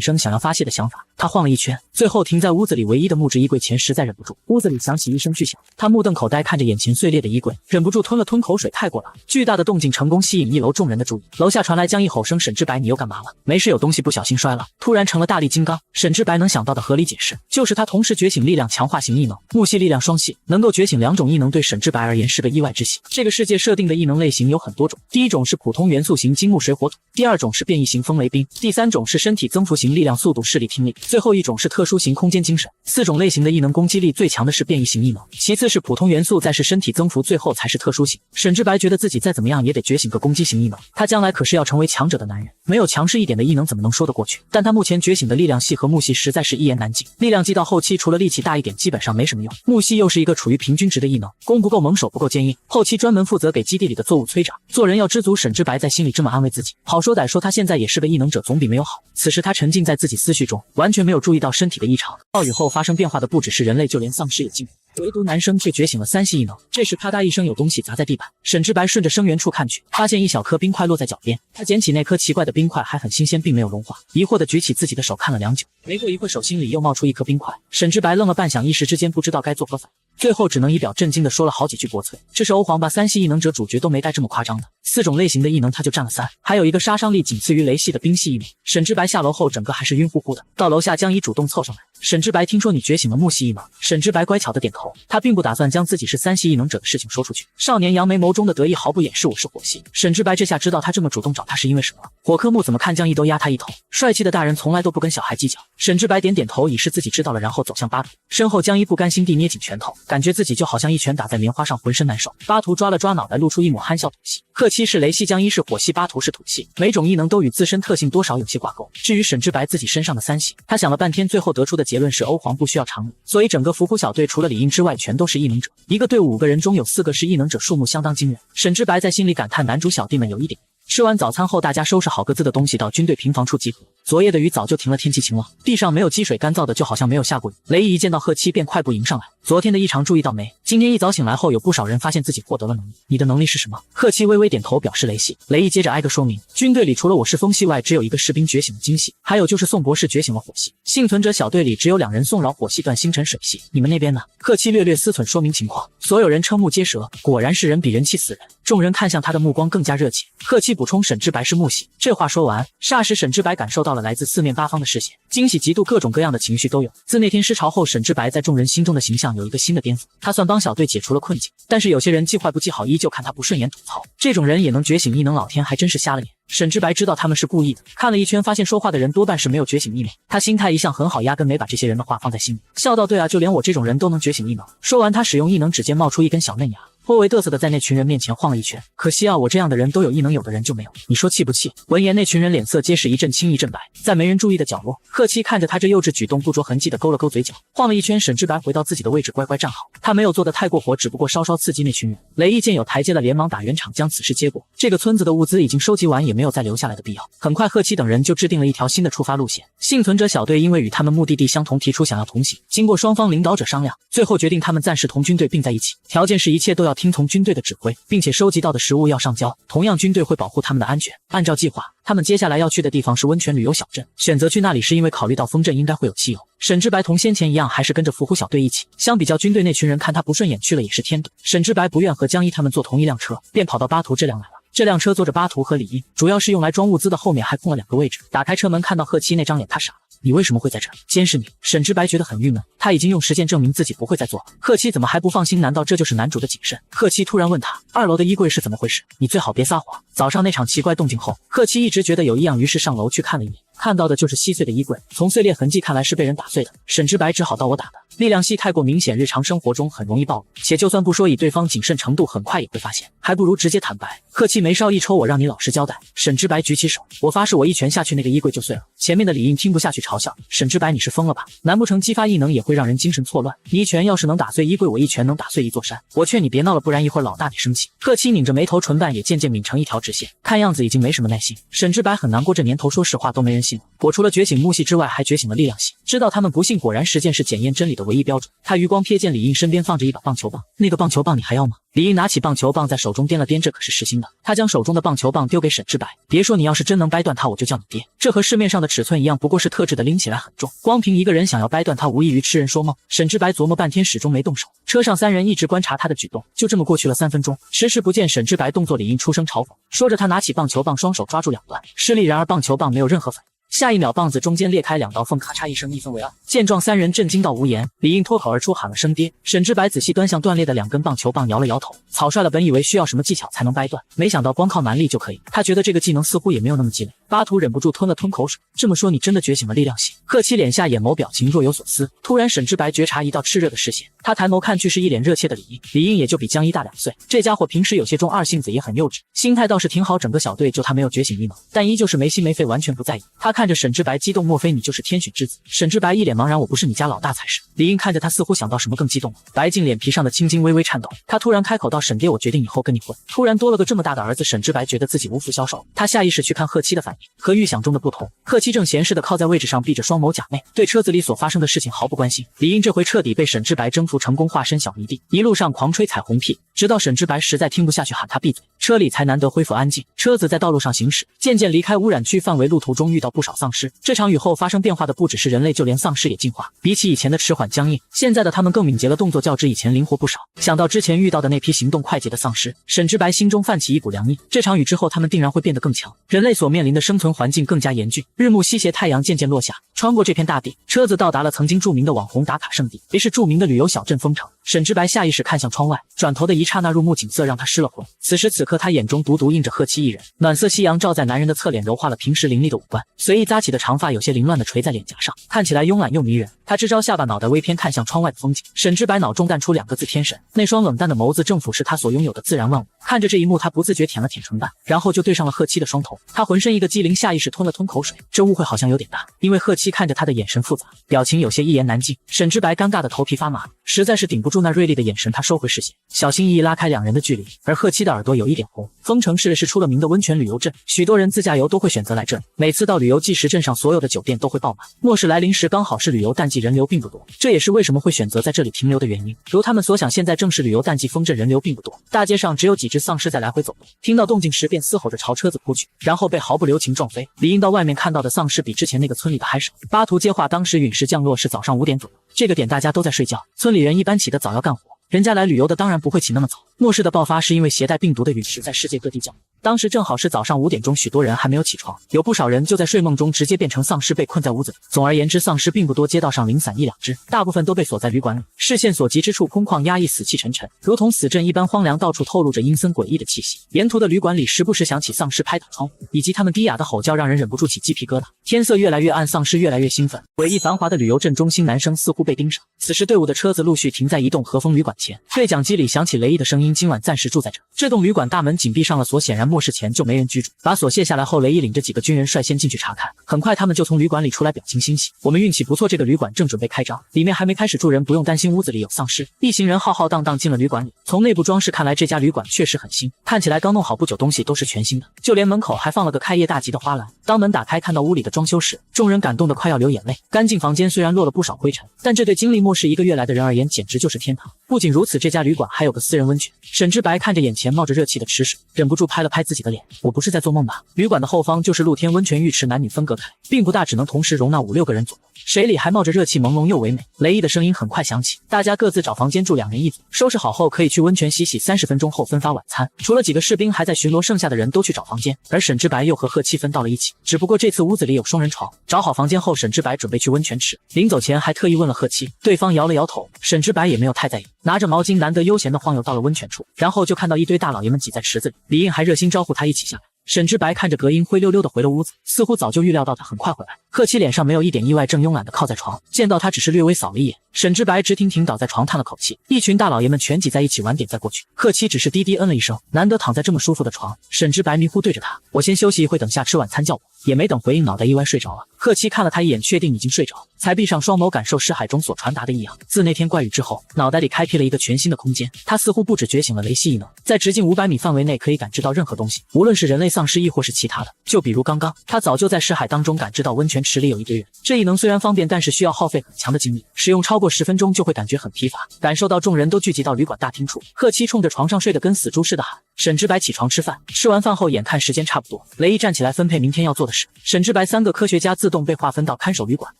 Speaker 1: 生想要发泄的想法。他晃了一圈，最后停在屋子里唯一的木质衣柜前，实在忍不住。屋子里响起一声巨响，他目瞪口呆看着眼前碎裂的衣柜，忍不住吞了吞口水，太过了。巨大的动静成功吸引一楼众人的注意，楼下传来江一吼声：“沈之白，你又干嘛了？”“没事，有东西不小心摔了。”突然成了大力金刚。沈之白能想到的合理解释就是他同时觉醒力量强化型异能，木系力量双系，能够觉醒2种异能，对沈之白而言是个意外之喜。这个世界设定的异能类型有很多种，第一种是普通元素型金木水火土，第二种是变异型风雷冰，第三种是身体增幅型力量速度视力听力，最后一种是特殊型空间精神。4种类型的异能攻击力最强的是变异型异能，其次是普通元素，再是身体增幅，最后才是特殊型。沈之白觉得自己再怎么样也得觉醒个攻击型异能，他将来可是要成为强者的男人，没有强势一点的异能怎么能说得过去？但他目前觉醒的力量系和木系实在是一言难尽，力量系到后期除了力气大一点基本上没什么用，木系又是一个处于平均值的异能，攻不够猛，手不够坚硬，后期专门负责给基地里的作物催长。做人要知足，沈之白在心里这么安慰自己。好说歹说，他现在也是个异能者，总比没有好。此时他沉浸在自己思绪中，完全没有注意到身体的异常。暴雨后发生变化的不只是人类，就连丧尸也惊唯独男生却觉醒了3系异能。这时啪嗒一声，有东西砸在地板，沈之白顺着声源处看去，发现一小颗冰块落在脚边。他捡起那颗奇怪的冰块，还很新鲜，并没有融化，疑惑地举起自己的手看了良久。没过一会，手心里又冒出一颗冰块。沈之白愣了半晌，一时之间不知道该作何反应，最后只能以表震惊地说了好几句国粹。这是欧皇吧，3系异能者主角都没带这么夸张的，4种类型的异能他就占了3，还有一个杀伤力仅次于雷系的冰系异能。沈之白下楼后整个还是晕乎乎的，到楼下江一主动凑上来：“沈之白，听说你觉醒了木系异能？”沈之白乖巧的点头，他并不打算将自己是3系异能者的事情说出去。少年扬眉眸中的得意毫不掩饰：“我是火系。”沈之白这下知道他这么主动找他是因为什么了。火科木怎么看江一都压他一头，帅气的大人从来都不跟小孩计较。沈之白点点头，以示自己知道了，然后走向巴图。身后江一不甘心地捏紧拳头，感觉自己就好像一拳打在棉花上，浑身难受。巴图抓了抓脑袋，露出一抹憨笑：“土系。”贺七是雷系，江一是火系，巴图是土系，每种异能都与自身特性多少有些挂钩。至于沈之白自己身上的3系，他想了半天，最后得出的结论是欧皇不需要常理，所以整个伏虎小队除了李英之外全都是异能者，一个队伍5个人中有4个是异能者，数目相当惊人。沈之白在心里感叹，男主小弟们有一点。吃完早餐后，大家收拾好各自的东西，到军队平房处集合。昨夜的雨早就停了，天气晴朗，地上没有积水，干燥的就好像没有下过雨。雷毅一见到贺七便快步迎上来：“昨天的异常注意到没？今天一早醒来后，有不少人发现自己获得了能力，你的能力是什么？”贺七微微点头表示雷系。雷毅接着挨个说明：“军队里除了我是风系外，只有一个士兵觉醒了金系，还有就是宋博士觉醒了火系。幸存者小队里只有2人，宋饶火系，段星辰水系。你们那边呢？”贺七略略思忖说明情况，所有人瞠目结舌，果然是人比人气死人。众人看向他的目光更加热切。贺七补充：“沈之白是木系。”这话说完，霎时沈之白感受到了来自四面八方的视线，惊喜、嫉妒，各种各样的情绪都有。自那天失潮后，沈之白在众人心中的形象有一个新的颠覆，他算帮小队解除了困境，但是有些人记坏不记好，依旧看他不顺眼，吐槽这种人也能觉醒异能，老天还真是瞎了眼。沈之白知道他们是故意的，看了一圈发现说话的人多半是没有觉醒异能，他心态一向很好，压根没把这些人的话放在心里，笑道：“对啊，就连我这种人都能觉醒异能。”说完他使用异能，指尖冒出一根小嫩芽，颇为嘚瑟的在那群人面前晃了一圈。可惜啊，我这样的人都有异能，有的人就没有，你说气不气？闻言，那群人脸色皆是一阵青一阵白。在没人注意的角落，贺七看着他这幼稚举动，不着痕迹的勾了勾嘴角，晃了一圈。沈之白回到自己的位置，乖乖站好。他没有做得太过火，只不过稍稍刺激那群人。雷毅见有台阶了，连忙打圆场，将此事接过。这个村子的物资已经收集完，也没有再留下来的必要。很快，贺七等人就制定了一条新的出发路线。幸存者小队因为与他们目的地相同，提出想要同行。经过双方领导者商量，最后决定他们暂时同军队并在一起，条件是一切都要听从军队的指挥，并且收集到的食物要上交。同样，军队会保护他们的安全。按照计划，他们接下来要去的地方是温泉旅游小镇。选择去那里是因为考虑到风镇应该会有汽油。沈之白同先前一样，还是跟着伏虎小队一起。相比较军队那群人看他不顺眼，去了也是添堵。沈之白不愿和江一他们坐同一辆车，便跑到巴图这辆来了。这辆车坐着巴图和李英，主要是用来装物资的，后面还空了2个位置。打开车门，看到贺七那张脸，他傻了。你为什么会在这儿？监视你。沈之白觉得很郁闷，他已经用实践证明自己不会再做了。贺七怎么还不放心？难道这就是男主的谨慎？贺七突然问他，2楼的衣柜是怎么回事？你最好别撒谎。早上那场奇怪动静后，贺七一直觉得有异样，于是上楼去看了一眼，看到的就是稀碎的衣柜，从碎裂痕迹看来是被人打碎的。沈之白只好道我打的，力量系太过明显，日常生活中很容易暴露，且就算不说，以对方谨慎程度，很快也会发现，还不如直接坦白。贺七眉梢一抽，我让你老实交代。沈之白举起手，我发誓我一拳下去，那个衣柜就碎了。前面的李应听不下去，嘲笑沈之白，你是疯了吧？难不成激发异能也会让人精神错乱？你一拳要是能打碎衣柜，我一拳能打碎一座山。我劝你别闹了，不然一会儿老大得生气。贺七拧着眉头，唇瓣也渐渐抿成一条直线，看样子已经没什么耐心。沈之白很难过，这年头说实话都没人信了。我除了觉醒木系之外，还觉醒了力量系，知道他们不信，果然实践是检验真理的唯一标准。他余光瞥见李应身边放着一把棒球棒，那个棒球棒你还要吗？李应拿起棒球棒在手中掂了掂，这可是实心的。他将手中的棒球棒丢给沈之白，别说你要是真能掰断它，我就叫你爹。这和市面上的尺寸一样，不过是特制的，拎起来很重，光凭一个人想要掰断它，无异于痴人说梦。沈之白琢磨半天，始终没动手。车上3人一直观察他的举动，就这么过去了3分钟，迟迟不见沈之白动作，李应出声嘲讽，说着他拿起棒球棒，双手抓住2端施力，然而棒球棒没有任何反应。下一秒，棒子中间裂开2道缝，咔嚓一声，一分为2。见状，3人震惊到无言。李应脱口而出喊了声爹。沈之白仔细端详断裂的2根棒球棒，摇了摇头。草率了，本以为需要什么技巧才能掰断，没想到光靠蛮力就可以。他觉得这个技能似乎也没有那么鸡肋。巴图忍不住吞了吞口水。这么说，你真的觉醒了力量系？贺七脸下眼眸表情若有所思。突然，沈之白觉察一道炽热的视线，他抬眸看去，是一脸热切的李应。李应也就比江一大2岁，这家伙平时有些中二性子，也很幼稚，心态倒是挺好。整个小队就他没有觉醒异能，但依旧是没心没肺，完全不在意。他看着沈之白激动，莫非你就是天选之子？沈之白一脸茫然，我不是你家老大才是。李应看着他，似乎想到什么更激动了。白净脸皮上的青筋微微颤抖，他突然开口道：沈爹，我决定以后跟你混。突然多了个这么大的儿子，沈之白觉得自己无福消受。他下意识去看贺七的反应，和预想中的不同，贺七正闲适的靠在位置上，闭着双眸假寐，对车子里所发生的事情毫不关心。李应这回彻底被沈之白征服成功，化身小迷弟，一路上狂吹彩虹屁，直到沈之白实在听不下去，喊他闭嘴，车里才难得恢复安静。车子在道路上行驶，渐渐离开污染区范围，路途中遇到不少丧尸。这场雨后发生变化的不只是人类，就连丧尸也进化。比起以前的迟缓僵硬，现在的他们更敏捷了，动作较之以前灵活不少。想到之前遇到的那批行动快捷的丧尸，沈之白心中泛起一股凉意。这场雨之后，他们定然会变得更强，人类所面临的生存环境更加严峻。日暮西斜，太阳渐渐落下，穿过这片大地，车子到达了曾经著名的网红打卡圣地，也是著名的旅游小镇丰城。沈之白下意识看向窗外，转头的一刹那，入目景色让他失了魂。此时此刻，他眼中独独映着贺七一人，暖色夕阳照在男人的侧脸，柔化了平时凌厉的五官，随意扎起的长发有些凌乱的垂在脸颊上，看起来慵懒又迷人。他支招下巴，脑袋微偏，看向窗外的风景。沈之白脑中淡出2个字：天神。那双冷淡的眸子正俯视他所拥有的自然万物。看着这一幕，他不自觉舔了舔唇瓣，然后就对上了贺七的双头。他浑身一个机灵，下意识吞了吞口水。这误会好像有点大，因为贺七看着他的眼神复杂，表情有些一言难尽。沈之白尴尬的头皮发麻，实在是顶不住那锐利的眼神，他收回视线，小心翼翼拉开2人的距离。而贺七的耳朵有一点红。丰城市是出了名的温泉旅游镇，许多人自驾游都会选择来这里。每次到旅游季时，镇上所有的酒店都会爆满。末世来临时，刚好是旅游淡季，人流并不多，这也是为什么会选择在这里停留的原因。如他们所想，现在正是旅游淡季，丰镇人流并不多，大街上只有几只丧尸在来回走动。听到动静时，便嘶吼着朝车子扑去，然后被毫不留情撞飞。李应到外面看到的丧尸比之前那个村里的还少。巴图接话，当时陨石降落是早上5点左右，这个点大家都在睡觉，村里人一般起得早要干活，人家来旅游的当然不会起那么早。末世的爆发是因为携带病毒的陨石在世界各地降落。当时正好是早上5点钟，许多人还没有起床，有不少人就在睡梦中直接变成丧尸，被困在屋子里。总而言之，丧尸并不多，街道上零散1-2只，大部分都被锁在旅馆里。视线所及之处空旷压抑，死气沉沉，如同死镇一般荒凉，到处透露着阴森诡异的气息。沿途的旅馆里时不时响起丧尸拍打窗户，以及他们低哑的吼叫，让人忍不住起鸡皮疙瘩。天色越来越暗，丧尸越来越兴奋。诡异繁华的旅游镇中心，男生似乎被盯上。此时队伍的车子陆续停在移动和风旅馆前，对讲机里响起雷伊的声音：今晚暂时住在这。这栋旅馆大门紧闭上了锁，显然末世前就没人居住。把锁卸下来后，雷伊领着几个军人率先进去查看。很快他们就从旅馆里出来，表情欣喜。我们运气不错，这个旅馆正准备开张，里面还没开始住人，不用担心屋子里有丧尸。一行人浩浩荡荡进了旅馆里。从内部装饰看来，这家旅馆确实很新，看起来刚弄好不久，东西都是全新的，就连门口还放了个开业大吉的花篮。当门打开，看到屋里的装修时，众人感动得快要流眼泪。干净房间虽然落了不少灰尘，但这对经历末世1个月来的人而言，简直就是天堂。不仅如此，这家旅馆还有个私人温泉。沈之白看着眼前冒着热气的池水，忍不住拍了拍自己的脸，我不是在做梦吧？旅馆的后方就是露天温泉浴池，男女分隔开，并不大，只能同时容纳5-6个人左右。水里还冒着热气，朦胧又唯美。雷伊的声音很快响起，大家各自找房间住，2人一组，收拾好后可以去温泉洗洗，30分钟后分发晚餐。除了几个士兵还在巡逻，剩下的人都去找房间，而沈之白又和贺七分到了一起。只不过这次屋子里有双人床。找好房间后，沈之白准备去温泉池，临走前还特意问了贺七，对方摇了摇头，沈之白也没有太在意，拿着毛巾难得悠闲地晃悠到了温泉处，然后就看到一堆大老爷们挤在池子里，李应还热心招呼他一起下来。沈之白看着隔音，灰溜溜的回了屋子，似乎早就预料到他很快回来。贺七脸上没有一点意外，正慵懒地靠在床，见到他只是略微扫了一眼。沈之白直挺挺倒在床，叹了口气。一群大老爷们全挤在一起晚点再过去。贺七只是低低嗯了一声，难得躺在这么舒服的床。沈之白迷糊对着他，我先休息一会，等下吃晚餐叫我。也没等回应，脑袋意外睡着了。贺七看了他一眼，确定已经睡着，才闭上双眸，感受尸海中所传达的异样。自那天怪语之后，脑袋里开辟了一个全新的空间，他似乎不止觉醒了雷系异能，在直径500米范围内可以感知到任何东西，无论是人类、丧尸亦或是其他的。就比如刚刚，他早就在尸海当中感知到温泉池里有一堆人。这异能虽然方便，但是需要耗费很强的精力，使用超过10分钟就会感觉很疲乏。感受到众人都聚集到旅馆大厅处，贺七冲着床上睡得跟死猪似的喊：沈之白起床吃饭。吃完饭后，眼看时间差不多，雷伊站起来分配明天要做的事。沈之白3个科学家自动被划分到看守旅馆，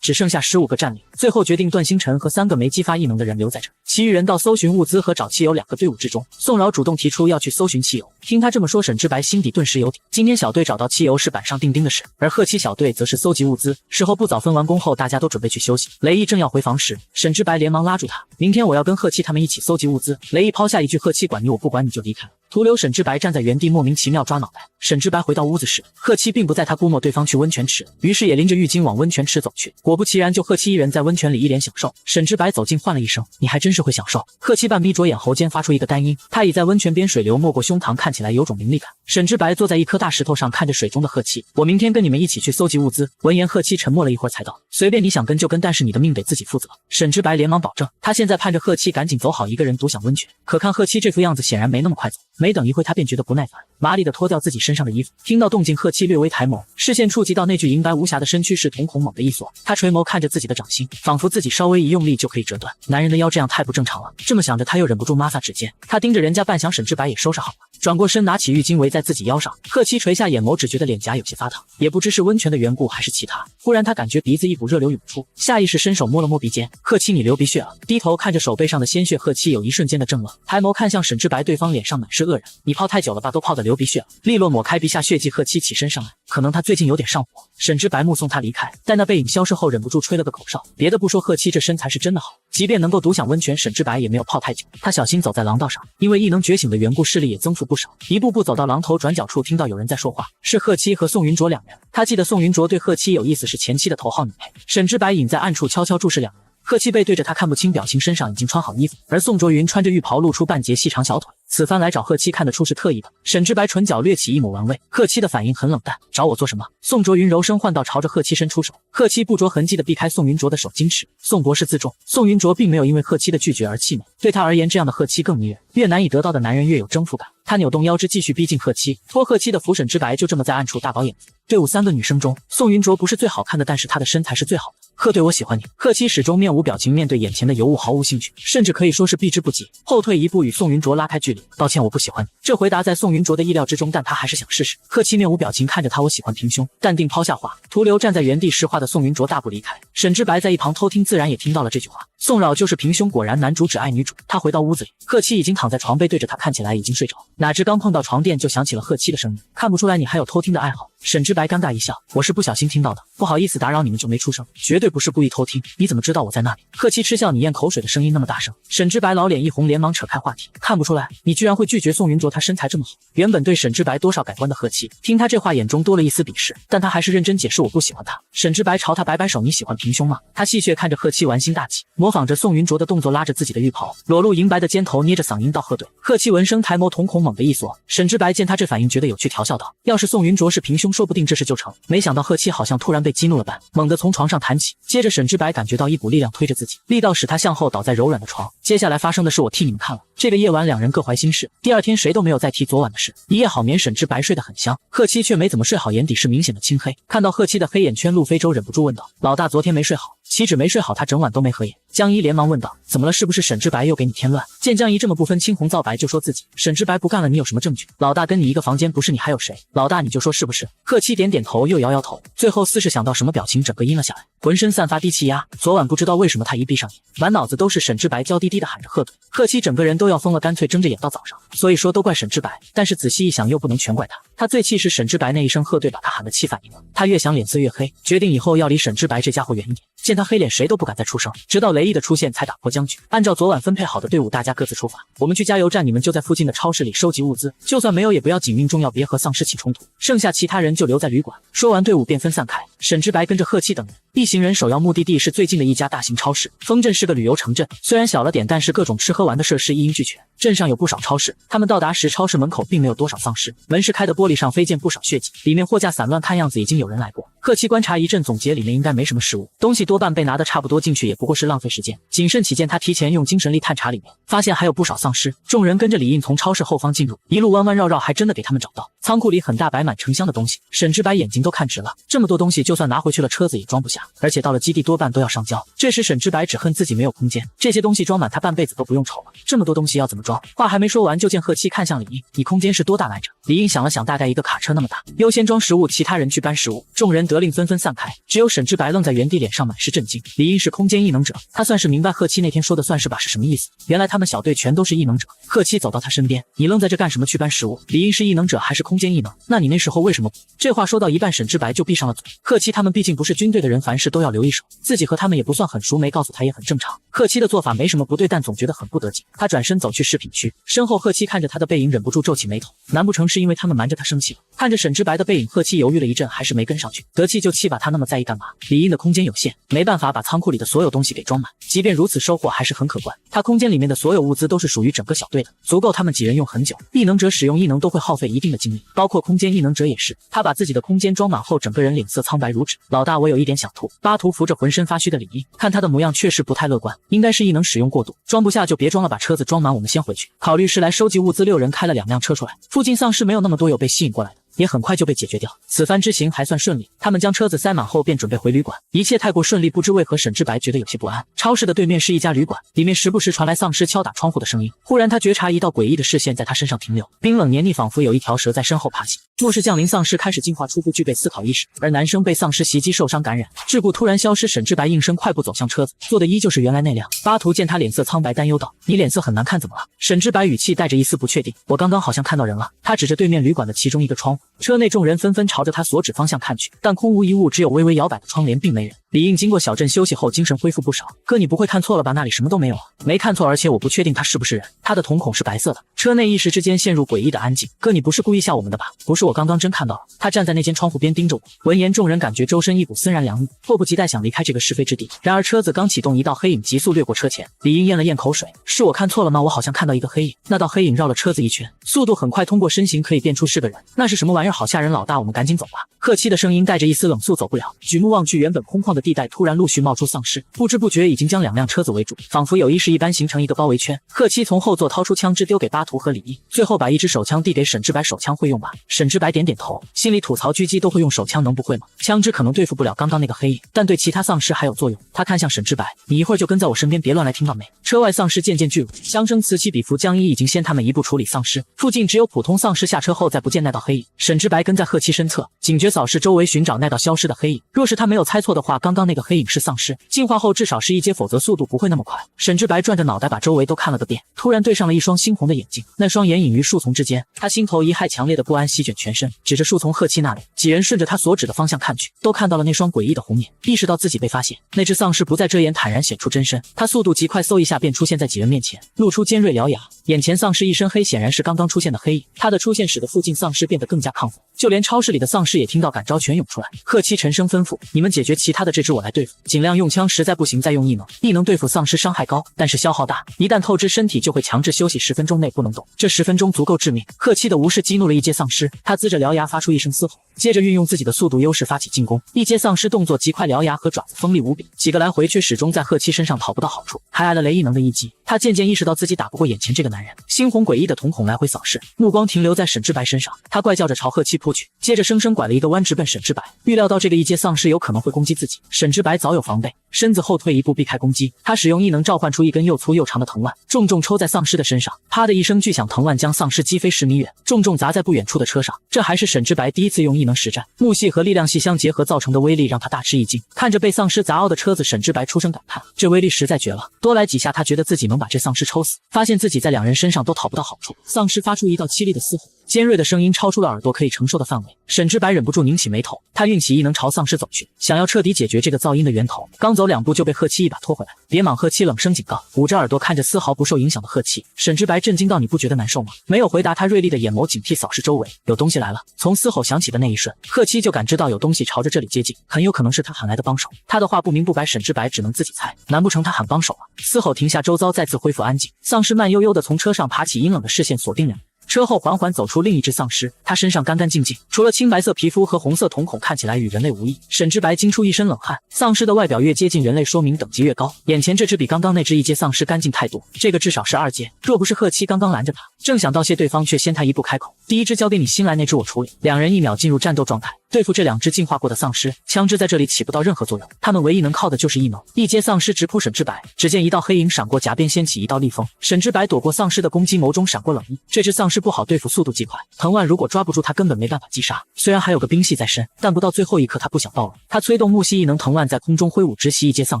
Speaker 1: 只剩下15个战力。最后决定段星辰和3个没激发异能的人留在这，其余人到搜寻物资和找汽油2个队伍之中。宋饶主动提出要去搜寻汽油，听他这么说，沈之白心底顿时有底。今天小队找到汽油是板上钉钉的事，而贺七小队则是搜集物资。事后不早分完工后，大家都准备去休息。雷伊正要回房时，沈之白连忙拉住他：明天我要跟贺七他们一起搜集物资。雷伊抛下一句：贺七管你我不管，你就离开了。徒留沈之白站在原地莫名其妙抓脑袋。沈之白回到屋子时，贺七并不在，他估摸对方去温泉池，于是也拎着浴巾往温泉池走去。果不其然，就贺七一人在温泉里一脸享受。沈之白走近唤了一声：你还真是会享受。贺七半眯着眼，喉间发出一个单音。他倚在温泉边，水流没过胸膛，看起来有种凌厉感。沈之白坐在一颗大石头上，看着水中的贺七：我明天跟你们一起去搜集物资。闻言，贺七沉默了一会儿才道：随便你想跟就跟，但是你的命得自己负责。沈之白连忙保证，他现在盼着贺七赶紧走好，一个人独享温泉。可看贺七这副样子，显然没那么快走。没等一会，他便觉得不耐烦，麻利地脱掉自己身上的衣服。听到动静，贺七略微抬眸，视线触及到那具银白无瑕的身躯时，瞳孔猛地一缩。他垂眸看着自己的掌心，仿佛自己稍微一用力就可以折断。男人的腰这样太不正常了。这么想着，他又忍不住摩挲指尖。他盯着人家，半晌沈之白也收拾好了，转过身拿起浴巾围在自己腰上。贺七垂下眼眸，只觉得脸颊有些发烫，也不知是温泉的缘故还是其他。忽然他感觉鼻子一股热流涌出，下意识伸手摸了摸鼻尖。贺七，你流鼻血了。低头看着手背上的鲜血，贺七有一瞬间的怔了，抬眸看向沈之白，对方脸上满是愕然。你泡太久了吧，都泡得流鼻血了。利落抹开鼻下血迹，贺七起身上来，可能他最近有点上火。沈之白目送他离开，待那背影消失后，忍不住吹了个口哨。别的不说，贺七这身材是真的好，即便能够独享温泉，沈之白也没有泡太久。他小心走在廊道上，因为异能觉醒的缘故，视力也增幅不少。一步步走到廊头转角处，听到有人在说话，是贺七和宋云卓2人。他记得宋云卓对贺七有意思，是前妻的头号女配。沈之白隐在暗处悄悄注视2人。贺七背对着他看不清表情，身上已经穿好衣服，而宋卓云穿着浴袍，露出半截细长小腿。此番来找贺七，看得出是特意的。沈之白唇角掠起一抹玩味，贺七的反应很冷淡。找我做什么？宋卓云柔声唤道，朝着贺七伸出手。贺七不着痕迹地避开宋云卓的手，矜持。宋博士自重。宋云卓并没有因为贺七的拒绝而气馁，对他而言，这样的贺七更迷人。越难以得到的男人越有征服感。他扭动腰肢继续逼近贺七，脱贺七的服。沈之白就这么在暗处大饱眼福。队伍3个女生中，宋云卓不是最好看的，但是她的身材是最好的。贺队，我喜欢你。贺七始终面无表情，面对眼前的尤物毫无兴趣，甚至可以说是避之不及，后退一步与宋云卓拉开距离。抱歉，我不喜欢你。这回答在宋云卓的意料之中，但他还是想试试。贺七面无表情看着他，我喜欢平胸，淡定抛下话。徒留站在原地石化的宋云卓大步离开。沈之白在一旁偷听，自然也听到了这句话。宋扰就是平胸，果然男主只爱女主。他回到屋子里，贺七已经躺在床背对着他，看起来已经睡着。哪知刚碰到床垫，就响起了贺七的声音。看不出来你还有偷听的爱好。沈之白尴尬一笑，我是不小心听到的，不好意思打扰你们就没出声，绝对不是故意偷听。你怎么知道我在那里？贺七嗤笑，你咽口水的声音那么大声。沈之白老脸一红，连忙扯开话题，看不出来你居然会拒绝宋云卓，他身材这么好。原本对沈之白多少改观的贺七，听他这话眼中多了一丝鄙视，但他还是认真解释，我不喜欢他。沈之白朝他摆摆手，你喜欢平胸吗？他戏谑看着贺七，玩心大起，模仿着宋云卓的动作，拉着自己的浴袍，裸露银白的肩头，捏着嗓音道贺队。贺七闻声抬眸，瞳孔猛地一缩。沈之白见他这反应，觉得有趣，调笑道，要是宋云卓是平胸，说不定这事就成。没想到贺七好像突然被激怒了般，猛地从床上弹起，接着沈之白感觉到一股力量推着自己，力道使他向后倒在柔软的床。接下来发生的事我替你们看了。这个夜晚两人各怀心事，第二天谁都没有再提昨晚的事。一夜好眠，沈之白睡得很香，贺七却没怎么睡好，眼底是明显的青黑。看到贺七的黑眼圈，陆飞舟忍不住问道，老大昨天没睡好？岂止没睡好，他整晚都没合眼。江一连忙问道，怎么了？是不是沈之白又给你添乱？见江一这么不分青红皂白就说自己沈之白不干了，你有什么证据？老大跟你一个房间，不是你还有谁？老大你就说是不是？贺七点点头又摇摇头，最后似是想到什么，表情整个阴了下来，浑身散发低气压。昨晚不知道为什么他一闭上眼，满脑子都是沈之白，娇滴滴的喊着贺队。贺七整个人都要疯了，干脆睁着眼到早上。所以说都怪沈之白，但是仔细一想又不能全怪他。他最气是沈之白那一声贺队把他喊得气反应了。他越想脸色越黑，决定以后要离沈之白这家伙远一点。见他黑脸，谁都不敢再出声，直到雷毅的出现才打破僵局。按照昨晚分配好的队伍，大家各自出发。我们去加油站，你们就在附近的超市里收集物资，就算没有也不要紧，命重要，别和丧尸起冲突。剩下其他人就留在旅馆。说完，队伍便分散开。沈之白跟着贺七等人，一行人首要目的地是最近的一家大型超市。丰镇是个旅游城镇，虽然小了点，但是各种吃喝玩的设施一应俱全。镇上有不少超市，他们到达时，超市门口并没有多少丧尸，门市开的玻璃上飞溅不少血迹，里面货架散乱，看样子已经有人来过。贺七观察一阵，总结里面应该没什么食物，东西多半被拿得差不多，进去也不过是浪费时间。谨慎起见，他提前用精神力探查里面，发现还有不少丧尸。众人跟着李印从超市后方进入，一路弯弯绕绕，还真的给他们找到。仓库里很大，摆满成箱的东西，沈之白眼睛都看直了，这么多东西就算拿回去了，车子也装不下，而且到了基地多半都要上交。这时沈之白只恨自己没有空间，这些东西装满他半辈子都不用愁了。这么多东西要怎么装？话还没说完，就见贺七看向李印，你空间是多大来着？李印想了想，大概一个卡车那么大，优先装食物，其他人去搬食物。众人得令纷纷散开，只有沈之白愣在原地，脸上满是震惊。李印是空间异能者，他算是明白贺七那天说的算是吧是什么意思。原来他们小队全都是异能者。贺七走到他身边，你愣在这干什么？去搬食物。李印是异能者还是空间异能？那你那时候为什么不？这话说到一半，沈之白就闭上了嘴。贺七他们毕竟不是军队的人，凡事都要留一手，自己和他们也不算很熟，没告诉他也很正常。贺七的做法没什么不对，但总觉得很不得劲。他转身走去食品区，身后贺七看着他的背影，忍不住皱起眉头。难不成是因为他们瞒着他生气了？看着沈之白的背影，贺七犹豫了一阵，还是没跟上去。得气就气吧，他那么在意干嘛？李印的空间有限，没办法把仓库里的所有东西给装满，即便如此，收获还是很可观。他空间里面的所有物资都是属于整个小队的，足够他们几人用很久。异能者使用异能都会耗费一定的精力，包括空间异能者也是。他把自己的空间装满后，整个人脸色苍白如纸。老大，我有一点想吐。巴图扶着浑身发虚的李印，看他的模样确实不太乐观，应该是异能使用过度，装不下就别装了，把车子装满，我们先回去。考虑是来收集物资，6人开了2辆车出来，附近丧尸没有那么多，有被吸引过来的，也很快就被解决掉。此番之行还算顺利，他们将车子塞满后便准备回旅馆，一切太过顺利，不知为何沈之白觉得有些不安。超市的对面是一家旅馆，里面时不时传来丧尸敲打窗户的声音。忽然他觉察一道诡异的视线在他身上停留，冰冷黏腻，仿佛有一条蛇在身后爬行。末世降临，丧尸开始进化出不具备思考意识，而男生被丧尸袭击受伤感染，桎梏突然消失。沈之白应声快步走向车子，坐的依旧是原来那辆。巴图见他脸色苍白，担忧道，你脸色很难看，怎么了？沈之白语气带着一丝不确定，我刚刚好像看到人了。他指着对面旅馆的其中一个窗户，车内众人纷纷朝着他所指方向看去，但空无一物，只有微微摇摆的窗帘，并没人。李应经过小镇休息后精神恢复不少，哥你不会看错了吧？那里什么都没有啊。没看错，而且我不确定他是不是人，他的瞳孔是白色的。车内一时之间陷入诡异的安静。哥你不是故意吓我们的吧？不是，我刚刚真看到了，他站在那间窗户边盯着我。闻言众人感觉周身一股森然凉意，迫不及待想离开这个是非之地。然而车子刚启动，一道黑影急速掠过车前。李应咽了咽口水，是我看错了吗？我好像看到一个黑影，那道黑影绕了车子一圈，速度很快，通过身形可以辨出是个人。那是什么玩意人好吓人，老大，我们赶紧走吧。贺七的声音带着一丝冷肃，走不了。举目望去，原本空旷的地带突然陆续冒出丧尸，不知不觉已经将2辆车子围住，仿佛有意识一般形成一个包围圈。贺七从后座掏出枪支丢给巴图和李毅，最后把一支手枪递给沈之白，手枪会用吧？沈之白点点头，心里吐槽狙击都会用手枪，能不会吗？枪支可能对付不了刚刚那个黑影，但对其他丧尸还有作用。他看向沈之白，你一会儿就跟在我身边，别乱来，听到没？车外丧尸渐渐聚拢，枪声此起彼伏。江一已经先他们一步处理丧尸，附近只有普通丧尸下车后再不见那道黑影。沈之白跟在贺七身侧，警觉扫视周围，寻找那道消失的黑影。若是他没有猜错的话，刚刚那个黑影是丧尸，进化后至少是一阶，否则速度不会那么快。沈之白转着脑袋把周围都看了个遍，突然对上了一双猩红的眼睛，那双眼隐于树丛之间，他心头一骇，强烈的不安席卷全身，指着树丛贺七那里。几人顺着他所指的方向看去，都看到了那双诡异的红眼，意识到自己被发现。那只丧尸不再遮掩，坦然显出真身，他速度极快，嗖一下便出现在几人面前，露出尖锐獠牙。眼前丧尸一身黑，显然是刚刚出现的黑影，他的出现使得附近丧尸变得更加亢奋，就连超市里的丧尸也听到感招，全涌出来。贺七沉声吩咐，你们解决其他的，这只我来对付，尽量用枪，实在不行再用异能。异能对付丧尸伤害高，但是消耗大，一旦透支身体就会强制休息10分钟内不能动，这10分钟足够致命。贺七的无视激怒了一阶丧尸，他呲着獠牙发出一声嘶吼，接着运用自己的速度优势发起进攻。一阶丧尸动作极快，獠牙和爪子锋利无比，几个来回却始终在贺七身上讨不到好处，还挨了雷异能的一击。他渐渐意识到自己打不过眼前这个男人，猩红诡异的瞳孔来回扫视，目光停留在沈之白身上，他怪叫着朝贺七扑去，接着生生拐了一个弯直奔沈之白。预料到这个一阶丧尸有可能会攻击自己，沈之白早有防备，身子后退一步避开攻击。他使用异能召唤出一根又粗又长的藤蔓，重重抽在丧尸的身上，啪的一声巨响，藤蔓将丧尸击飞10米远，重重砸在不远处的车上。这还是沈之白第一次用异能实战，木系和力量系相结合造成的威力让他大吃一惊。看着被丧尸砸凹的车子，沈之白出声感叹，这威力实在绝了，多来几下他觉得自己能把这丧尸抽死。发现自己在2人身上都讨不到好处，丧尸发出一道凄厉的嘶吼，尖锐的声音超出了耳朵可以承受的范围。沈之白忍不住拧起眉头，他运起异能朝丧尸走去，想要彻底解决这个噪音的源头。刚走2步就被贺七一把拖回来，别忙！贺七冷声警告。捂着耳朵看着丝毫不受影响的贺七，沈之白震惊到，你不觉得难受吗？没有回答他，锐利的眼眸警惕扫视周围，有东西来了。从嘶吼响起的那一瞬，贺七就感知到有东西朝着这里接近，很有可能是他喊来的帮手。他的话不明不白，沈之白只能自己猜，难不成他喊帮手了？嘶吼停下，周遭再次恢复安静，丧尸慢悠悠地从车上爬起，阴冷的视线锁定2人。车后缓缓走出另一只丧尸，他身上干干净净，除了青白色皮肤和红色瞳孔，看起来与人类无异。沈之白惊出一身冷汗，丧尸的外表越接近人类，说明等级越高。眼前这只比刚刚那只一阶丧尸干净太多，这个至少是2阶。若不是贺七刚刚拦着他，正想道谢，对方却先他一步开口，第一只交给你，新来那只我处理。2人1秒进入战斗状态，对付这2只进化过的丧尸，枪支在这里起不到任何作用，他们唯一能靠的就是异能。一阶丧尸直扑沈之白，只见一道黑影闪过，甲边掀起一道厉风，沈之白躲过丧尸的攻击，眸中闪过冷意。这只丧尸不好对付，速度极快，藤蔓如果抓不住他，根本没办法击杀。虽然还有个兵系在身，但不到最后一刻他不想暴露。他催动木系异能，藤蔓在空中挥舞，直袭一阶丧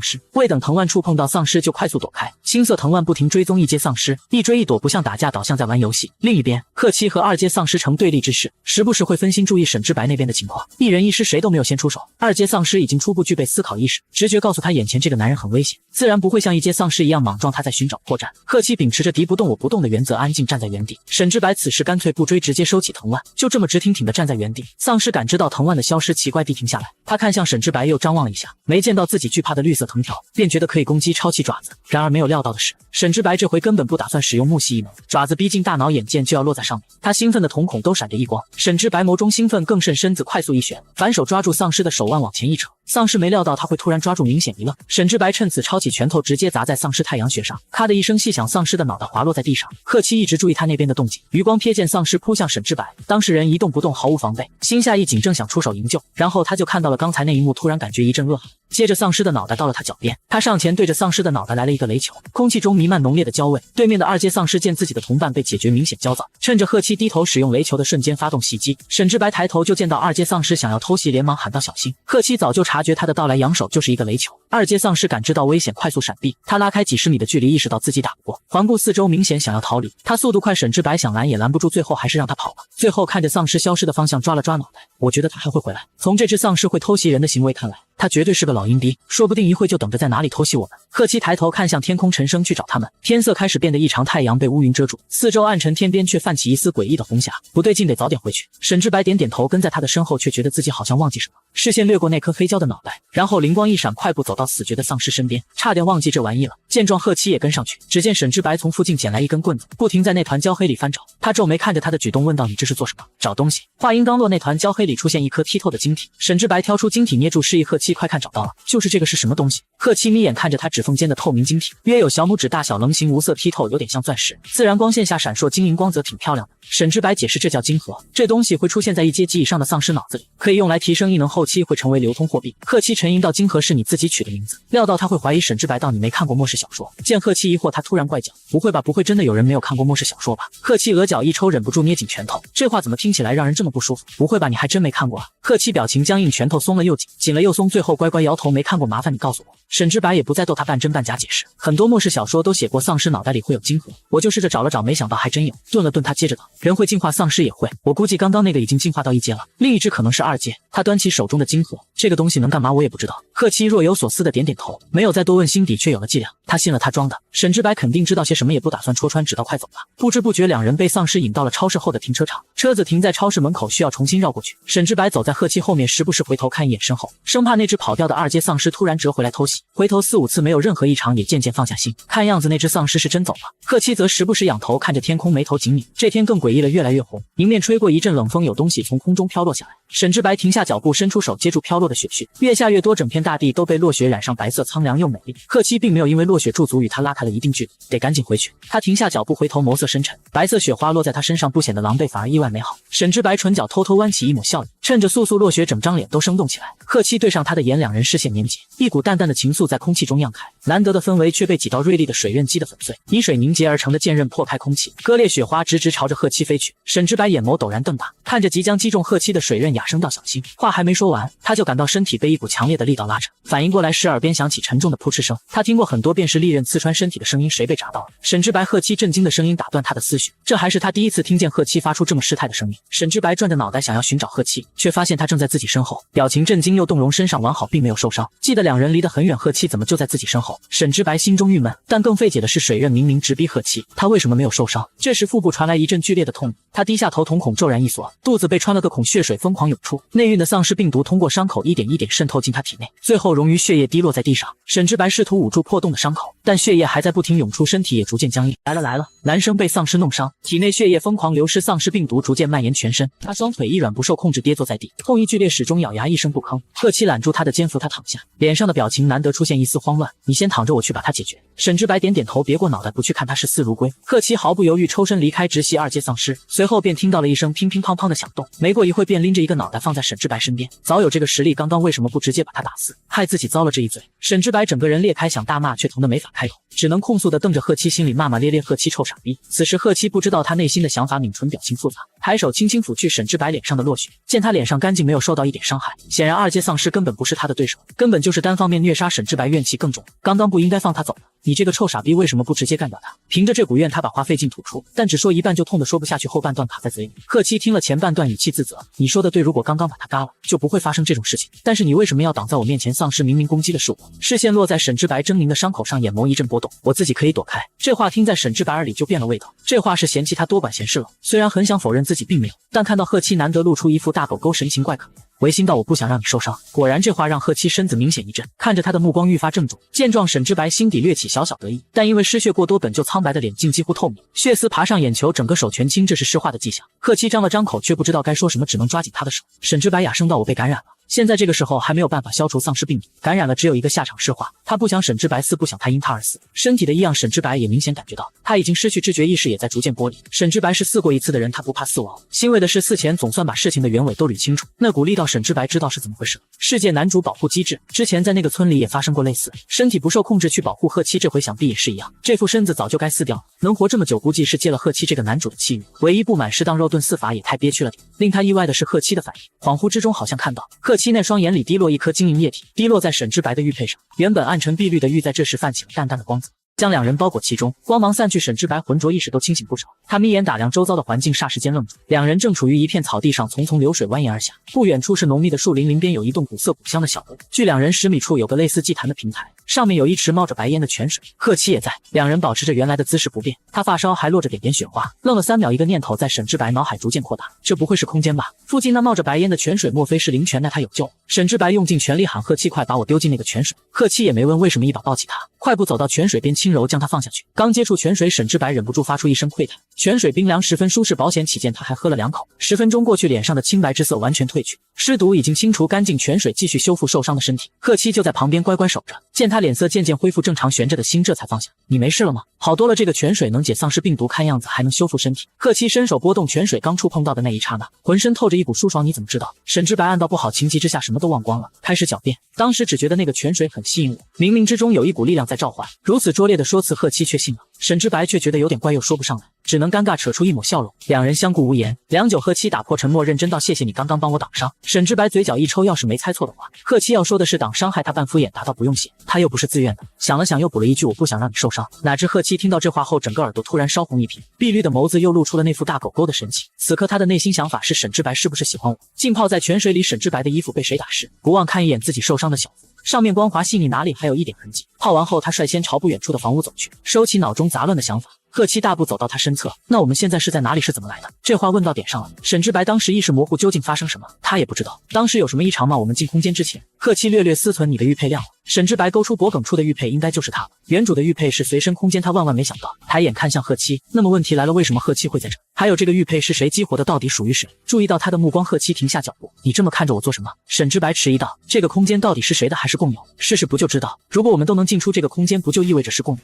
Speaker 1: 尸。未等藤蔓触碰到丧尸，就快速躲开。青色藤蔓不停追踪一阶丧尸，一追一躲，不像打架，倒像在玩游戏。另一边，贺七和2阶丧尸成对立之势，时不时会分心注意沈之白那边的情况。一人一尸，谁都没有先出手。2阶丧尸已经初步具备思考意识，直觉告诉他眼前这个男人很危险，自然不会像1阶丧尸一样莽撞，他在寻找破绽。贺七秉持着敌不动我不动的原则，安静站在原地。沈之白此时干脆不追，直接收起藤蔓，就这么直挺挺地站在原地。丧尸感知到藤蔓的消失，奇怪地停下来，他看向沈之白，又张望了一下，没见到自己惧怕的绿色藤条，便觉得可以攻击，抄起爪子。然而没有料到的是，沈之白这回根本不打算使用木系异能，爪子逼近大脑，眼见就要落在上面，他兴奋的瞳孔都闪着异光。沈之白眸中兴奋更甚，身子快速一旋，反手抓住丧尸的手腕往前一扯。丧尸没料到他会突然抓住，明显一愣。沈之白趁此抄起拳头，直接砸在丧尸太阳穴上，咔的一声细响，丧尸的脑袋滑落在地上。贺七一直注意他那边的动静，余光瞥见丧尸扑向沈之白，当事人一动不动，毫无防备，心下一紧，正想出手营救，然后他就看到了刚才那一幕，突然感觉一阵恶寒。接着丧尸的脑袋到了他脚边，他上前对着丧尸的脑袋来了一个雷球，空气中弥漫浓烈的焦味。对面的2阶丧尸见自己的同伴被解决，明显焦躁，趁着贺七低头使用雷球的瞬间发动袭击。沈之白抬头就见到2阶丧尸想要偷袭，连忙喊道小心。贺七早就察觉他的到来，扬手就是一个雷球。2阶丧尸感知到危险，快速闪避，他拉开几十米的距离，意识到自己打不过，环顾四周，明显想要逃离。他速度快，沈之白想拦也拦不住，最后还是让他跑了。最后看着丧尸消失的方向，抓了抓脑袋，我觉得他还会回来。从这只丧尸会偷袭人的行为看来，他绝对是个老阴逼，说不定一会就等着在哪里偷袭我们。贺七抬头看向天空，沉声去找他们。天色开始变得异常，太阳被乌云遮住，四周暗沉，天边却泛起一丝诡异的红霞。不对劲，得早点回去。沈之白点头，跟在他的身后，却觉得自己好像忘记什么，视线掠过那颗黑焦的脑袋，然后灵光一闪，快步走到到死绝的丧尸身边，差点忘记这玩意了。见状，贺七也跟上去。只见沈之白从附近捡来一根棍子，不停在那团焦黑里翻找。他皱眉看着他的举动，问道：“你这是做什么？”“找东西。”话音刚落，那团焦黑里出现一颗剔透的晶体。沈之白挑出晶体捏住，示意贺七：“快看，找到了，就是这个。是什么东西？”贺七眯眼看着他指缝间的透明晶体，约有小拇指大小，棱形无色，剔透，有点像钻石，自然光线下闪烁晶莹光泽，挺漂亮的。沈之白解释：“这叫晶核，这东西会出现在1阶级以上的丧尸脑子里，可以用来提升异能，后期会成为流通货币。”贺七沉吟道：“晶核是你自己取的名字？”料到他会怀疑沈之白道：“你没看过末世小说？”见贺七疑惑，他突然怪叫：“不会吧，不会真的有人没有看过末世小说吧？”贺七额角一抽，忍不住捏紧拳头，这话怎么听起来让人这么不舒服？不会吧，你还真没看过啊？贺七表情僵硬，拳头松了又紧，紧了又松，最后乖乖摇头：“没看过，麻烦你告诉我。”沈之白也不再逗他半真半假解释，很多末世小说都写过丧尸脑袋里会有晶核，我就试着找了找，没想到还真有。顿了顿，他接着道：“人会进化，丧尸也会，我估计刚刚那个已经进化到1阶了，另一只可能是2阶。”他端起手中的晶核，这个东西能干嘛我也不知道。贺七若有所思的点点头，没有再多问，心底却有了计量。他信了他装的，沈之白肯定知道些什么，也不打算戳穿，只道快走吧。不知不觉，两人被丧尸引到了超市后的停车场，车子停在超市门口，需要重新绕过去。沈之白走在贺七后面，时不时回头看一眼身后，生怕那只跑掉的2阶丧尸突然折回来偷袭。回头4、5次没有任何异常，也渐渐放下心。看样子那只丧尸是真走了。贺七则时不时仰头看着天空，眉头紧抿。这天更诡异了，越来越红，迎面吹过一阵冷风，有东西从空中飘落下来。沈之白停下脚步，伸出手接住飘落的雪絮，越下越多，整片大地都被落雪染上白色，苍凉又美丽。贺七并没有因为落雪驻足，与他拉开了一定距离，得赶紧回去。他停下脚步，回头，眸色深沉，白色雪花落在他身上，不显得狼狈，反而意外美好。沈之白唇角偷偷弯起一抹笑意，趁着簌簌落雪，整张脸都生动起来。贺七对上他的眼，两人视线粘结，一股淡淡的情愫在空气中漾开，难得的氛围却被几道锐利的水刃击得粉碎，以水凝结而成的剑刃破开空气，割裂雪花直直朝着贺七飞去。沈之白眼眸陡然瞪大，看着即将击中贺七的水刃，哑声道：“小心！”话还没说完，他就感到身体被一股强烈的力道拉着，反应过来时，耳边响起沉重的扑哧声。他听过很多遍是利刃刺穿身体的声音，谁被扎到了？沈之白贺七震惊的声音打断他的思绪，这还是他第一次听见贺七发出这么失态的声音。沈之白转着脑袋想要寻找贺七，却发现他正在自己身后，表情震惊又动容，身上完好，并没有受伤。记得两人离得很远，贺七怎么就在自己身后？沈之白心中郁闷，但更费解的是，水刃明明直逼贺七，他为什么没有受伤？这时腹部传来一阵剧烈的痛，他低下头，瞳孔骤然一锁，肚子被穿了个孔，血水疯狂涌出，内蕴的丧尸病毒通过伤口一点一点渗透进他体内，最后溶于血液滴落在地上。沈之白试图捂住破洞的伤口，但血液还在不停涌出，身体也逐渐僵硬。来了！男生被丧尸弄伤，体内血液疯狂流失，丧尸病毒逐渐蔓延全身。他双腿一软，不受控制跌坐在地，痛意剧烈，始终咬牙一声不吭。贺七揽住他的肩，扶他躺下，脸上的表情难得出现一丝慌乱。你先躺着，我去把他解决。沈之白点点头，别过脑袋不去看他，视死如归。贺七毫不犹豫抽身离开，直袭2阶丧尸。随后便听到了一声乒乒乓乓的响动，没过一会便拎着一个脑袋放在沈之白身边。早有这个实力，刚刚为什么不直接把他打死，害自己遭了这一罪？沈之白整个人裂开，想大骂却疼得没法开口，只能控诉地瞪着贺七，心里骂骂咧咧：贺七臭傻逼。此时贺七不知道他内心的想法，抿唇表情复杂，抬手轻轻抚去沈之白脸上的落雪，见他脸上干净，没有受到一点伤害，显然2阶丧尸根本不是他的对手，根本就是单方面虐杀。沈之白怨气更重，刚刚不应该放他走的，你这个臭傻逼为什么不直接干掉他？凭着这股怨，他把话费劲吐出，但只说一半就痛得说不下去，后半段卡在嘴里。贺七听了前半段，语气自责：你说的对，如果刚刚把他嘎了，就不会发生这种事情，但是你为什么要挡在我面前？丧尸明明攻击的是我。视线落在沈之白狰狞的伤口上，眼眸一阵波动，我自己可以躲开。这话听在沈之白耳里就变了味道，这话是嫌弃他多管闲事了。虽然很想否认自己并没有，但看到贺七难得露出一副大狗狗神情，怪可怜。违心道：我不想让你受伤。果然这话让贺七身子明显一震，看着他的目光愈发郑重。见状，沈之白心底略起小小得意，但因为失血过多，本就苍白的脸竟几乎透明，血丝爬上眼球，整个手全青，这是湿化的迹象。贺七张了张口，却不知道该说什么，只能抓紧他的手。沈之白哑声道：我被感染了。现在这个时候还没有办法消除丧尸病毒，感染了只有一个下场湿化。他不想沈之白死，不想他因他而死。身体的异样，沈之白也明显感觉到，他已经失去知觉，意识也在逐渐剥离。沈之白是死过一次的人，他不怕死亡。欣慰的是，死前总算把事情的原委都捋清楚，那股力道沈之白知道是怎么回事。世界男主保护机制之前在那个村里也发生过类似，身体不受控制去保护贺七，这回想必也是一样。这副身子早就该撕掉了，能活这么久，估计是借了贺七这个男主的气运。唯一不满是当肉盾4法也太憋屈了点。令他意外的是贺七的反应，恍惚之中好像看到贺七那双眼里滴落一颗晶莹液体，滴落在沈之白的玉佩上，原本暗沉碧绿的玉在这时泛起了淡淡的光泽，将两人包裹其中，光芒散去，沈之白浑浊意识都清醒不少。他眯眼打量周遭的环境，霎时间愣住。两人正处于一片草地上，淙淙流水蜿蜒而下，不远处是浓密的树林，林边有一栋古色古香的小屋。距两人10米处有个类似祭坛的平台，上面有一池冒着白烟的泉水，贺七也在，两人保持着原来的姿势不变，他发梢还落着点点雪花。愣了3秒，一个念头在沈之白脑海逐渐扩大，这不会是空间吧？附近那冒着白烟的泉水，莫非是灵泉？那他有救了。沈之白用尽全力喊贺七快把我丢进那个泉水。贺七也没问为什么，一把抱起他，快步走到泉水边，轻柔将他放下去。刚接触泉水，沈之白忍不住发出一声喟叹。泉水冰凉，十分舒适，保险起见，他还喝了2口。10分钟过去，脸上的青白之色完全褪去，尸毒已经清除干净，泉水继续修复受伤的身体。贺七就在旁边乖乖守着，见他脸色渐渐恢复正常，悬着的心这才放下。你没事了吗？好多了，这个泉水能解丧尸病毒，看样子还能修复身体。贺七伸手拨动泉水，刚触碰到的那一刹那，浑身透着一股舒爽。你怎么知道？沈之白暗道不好，情急之下什么都忘光了，开始狡辩。当时只觉得那个泉水很吸引我，冥冥之中有一股力量在召唤。如此拙劣的说辞，贺七却信了。沈之白却觉得有点怪，又说不上来，只能尴尬扯出一抹笑容。两人相顾无言。良久，贺七打破沉默，认真道：谢谢你刚刚帮我挡伤。沈之白嘴角一抽，要是没猜错的话，贺七要说的是挡伤害他，半敷衍答道不用谢，他又不是自愿的。想了想，又补了一句我不想让你受伤。哪知贺七听到这话后，整个耳朵突然烧红一片，碧绿的眸子又露出了那副大狗狗的神情。此刻他的内心想法是：沈之白是不是喜欢我？浸泡在泉水里，沈之白的衣服被谁打湿？不忘看一眼自己受伤的小腹，上面光滑细腻，哪里还有一点痕迹？泡完后，他率先朝不远处的房屋走去，收起脑中杂乱的想法。贺七大步走到他身侧，那我们现在是在哪里？是怎么来的？这话问到点上了。沈之白当时意识模糊，究竟发生什么？他也不知道。当时有什么异常吗？我们进空间之前，贺七略略思忖，你的玉佩亮了。沈之白勾出脖梗处的玉佩，应该就是他了。原主的玉佩是随身空间，他万万没想到。抬眼看向贺七，那么问题来了，为什么贺七会在这？还有这个玉佩是谁激活的？到底属于谁？注意到他的目光，贺七停下脚步。你这么看着我做什么？沈之白迟疑道。这个空间到底是谁的，还是共有？试试不就知道。如果我们都能进出这个空间，不就意味着是共有？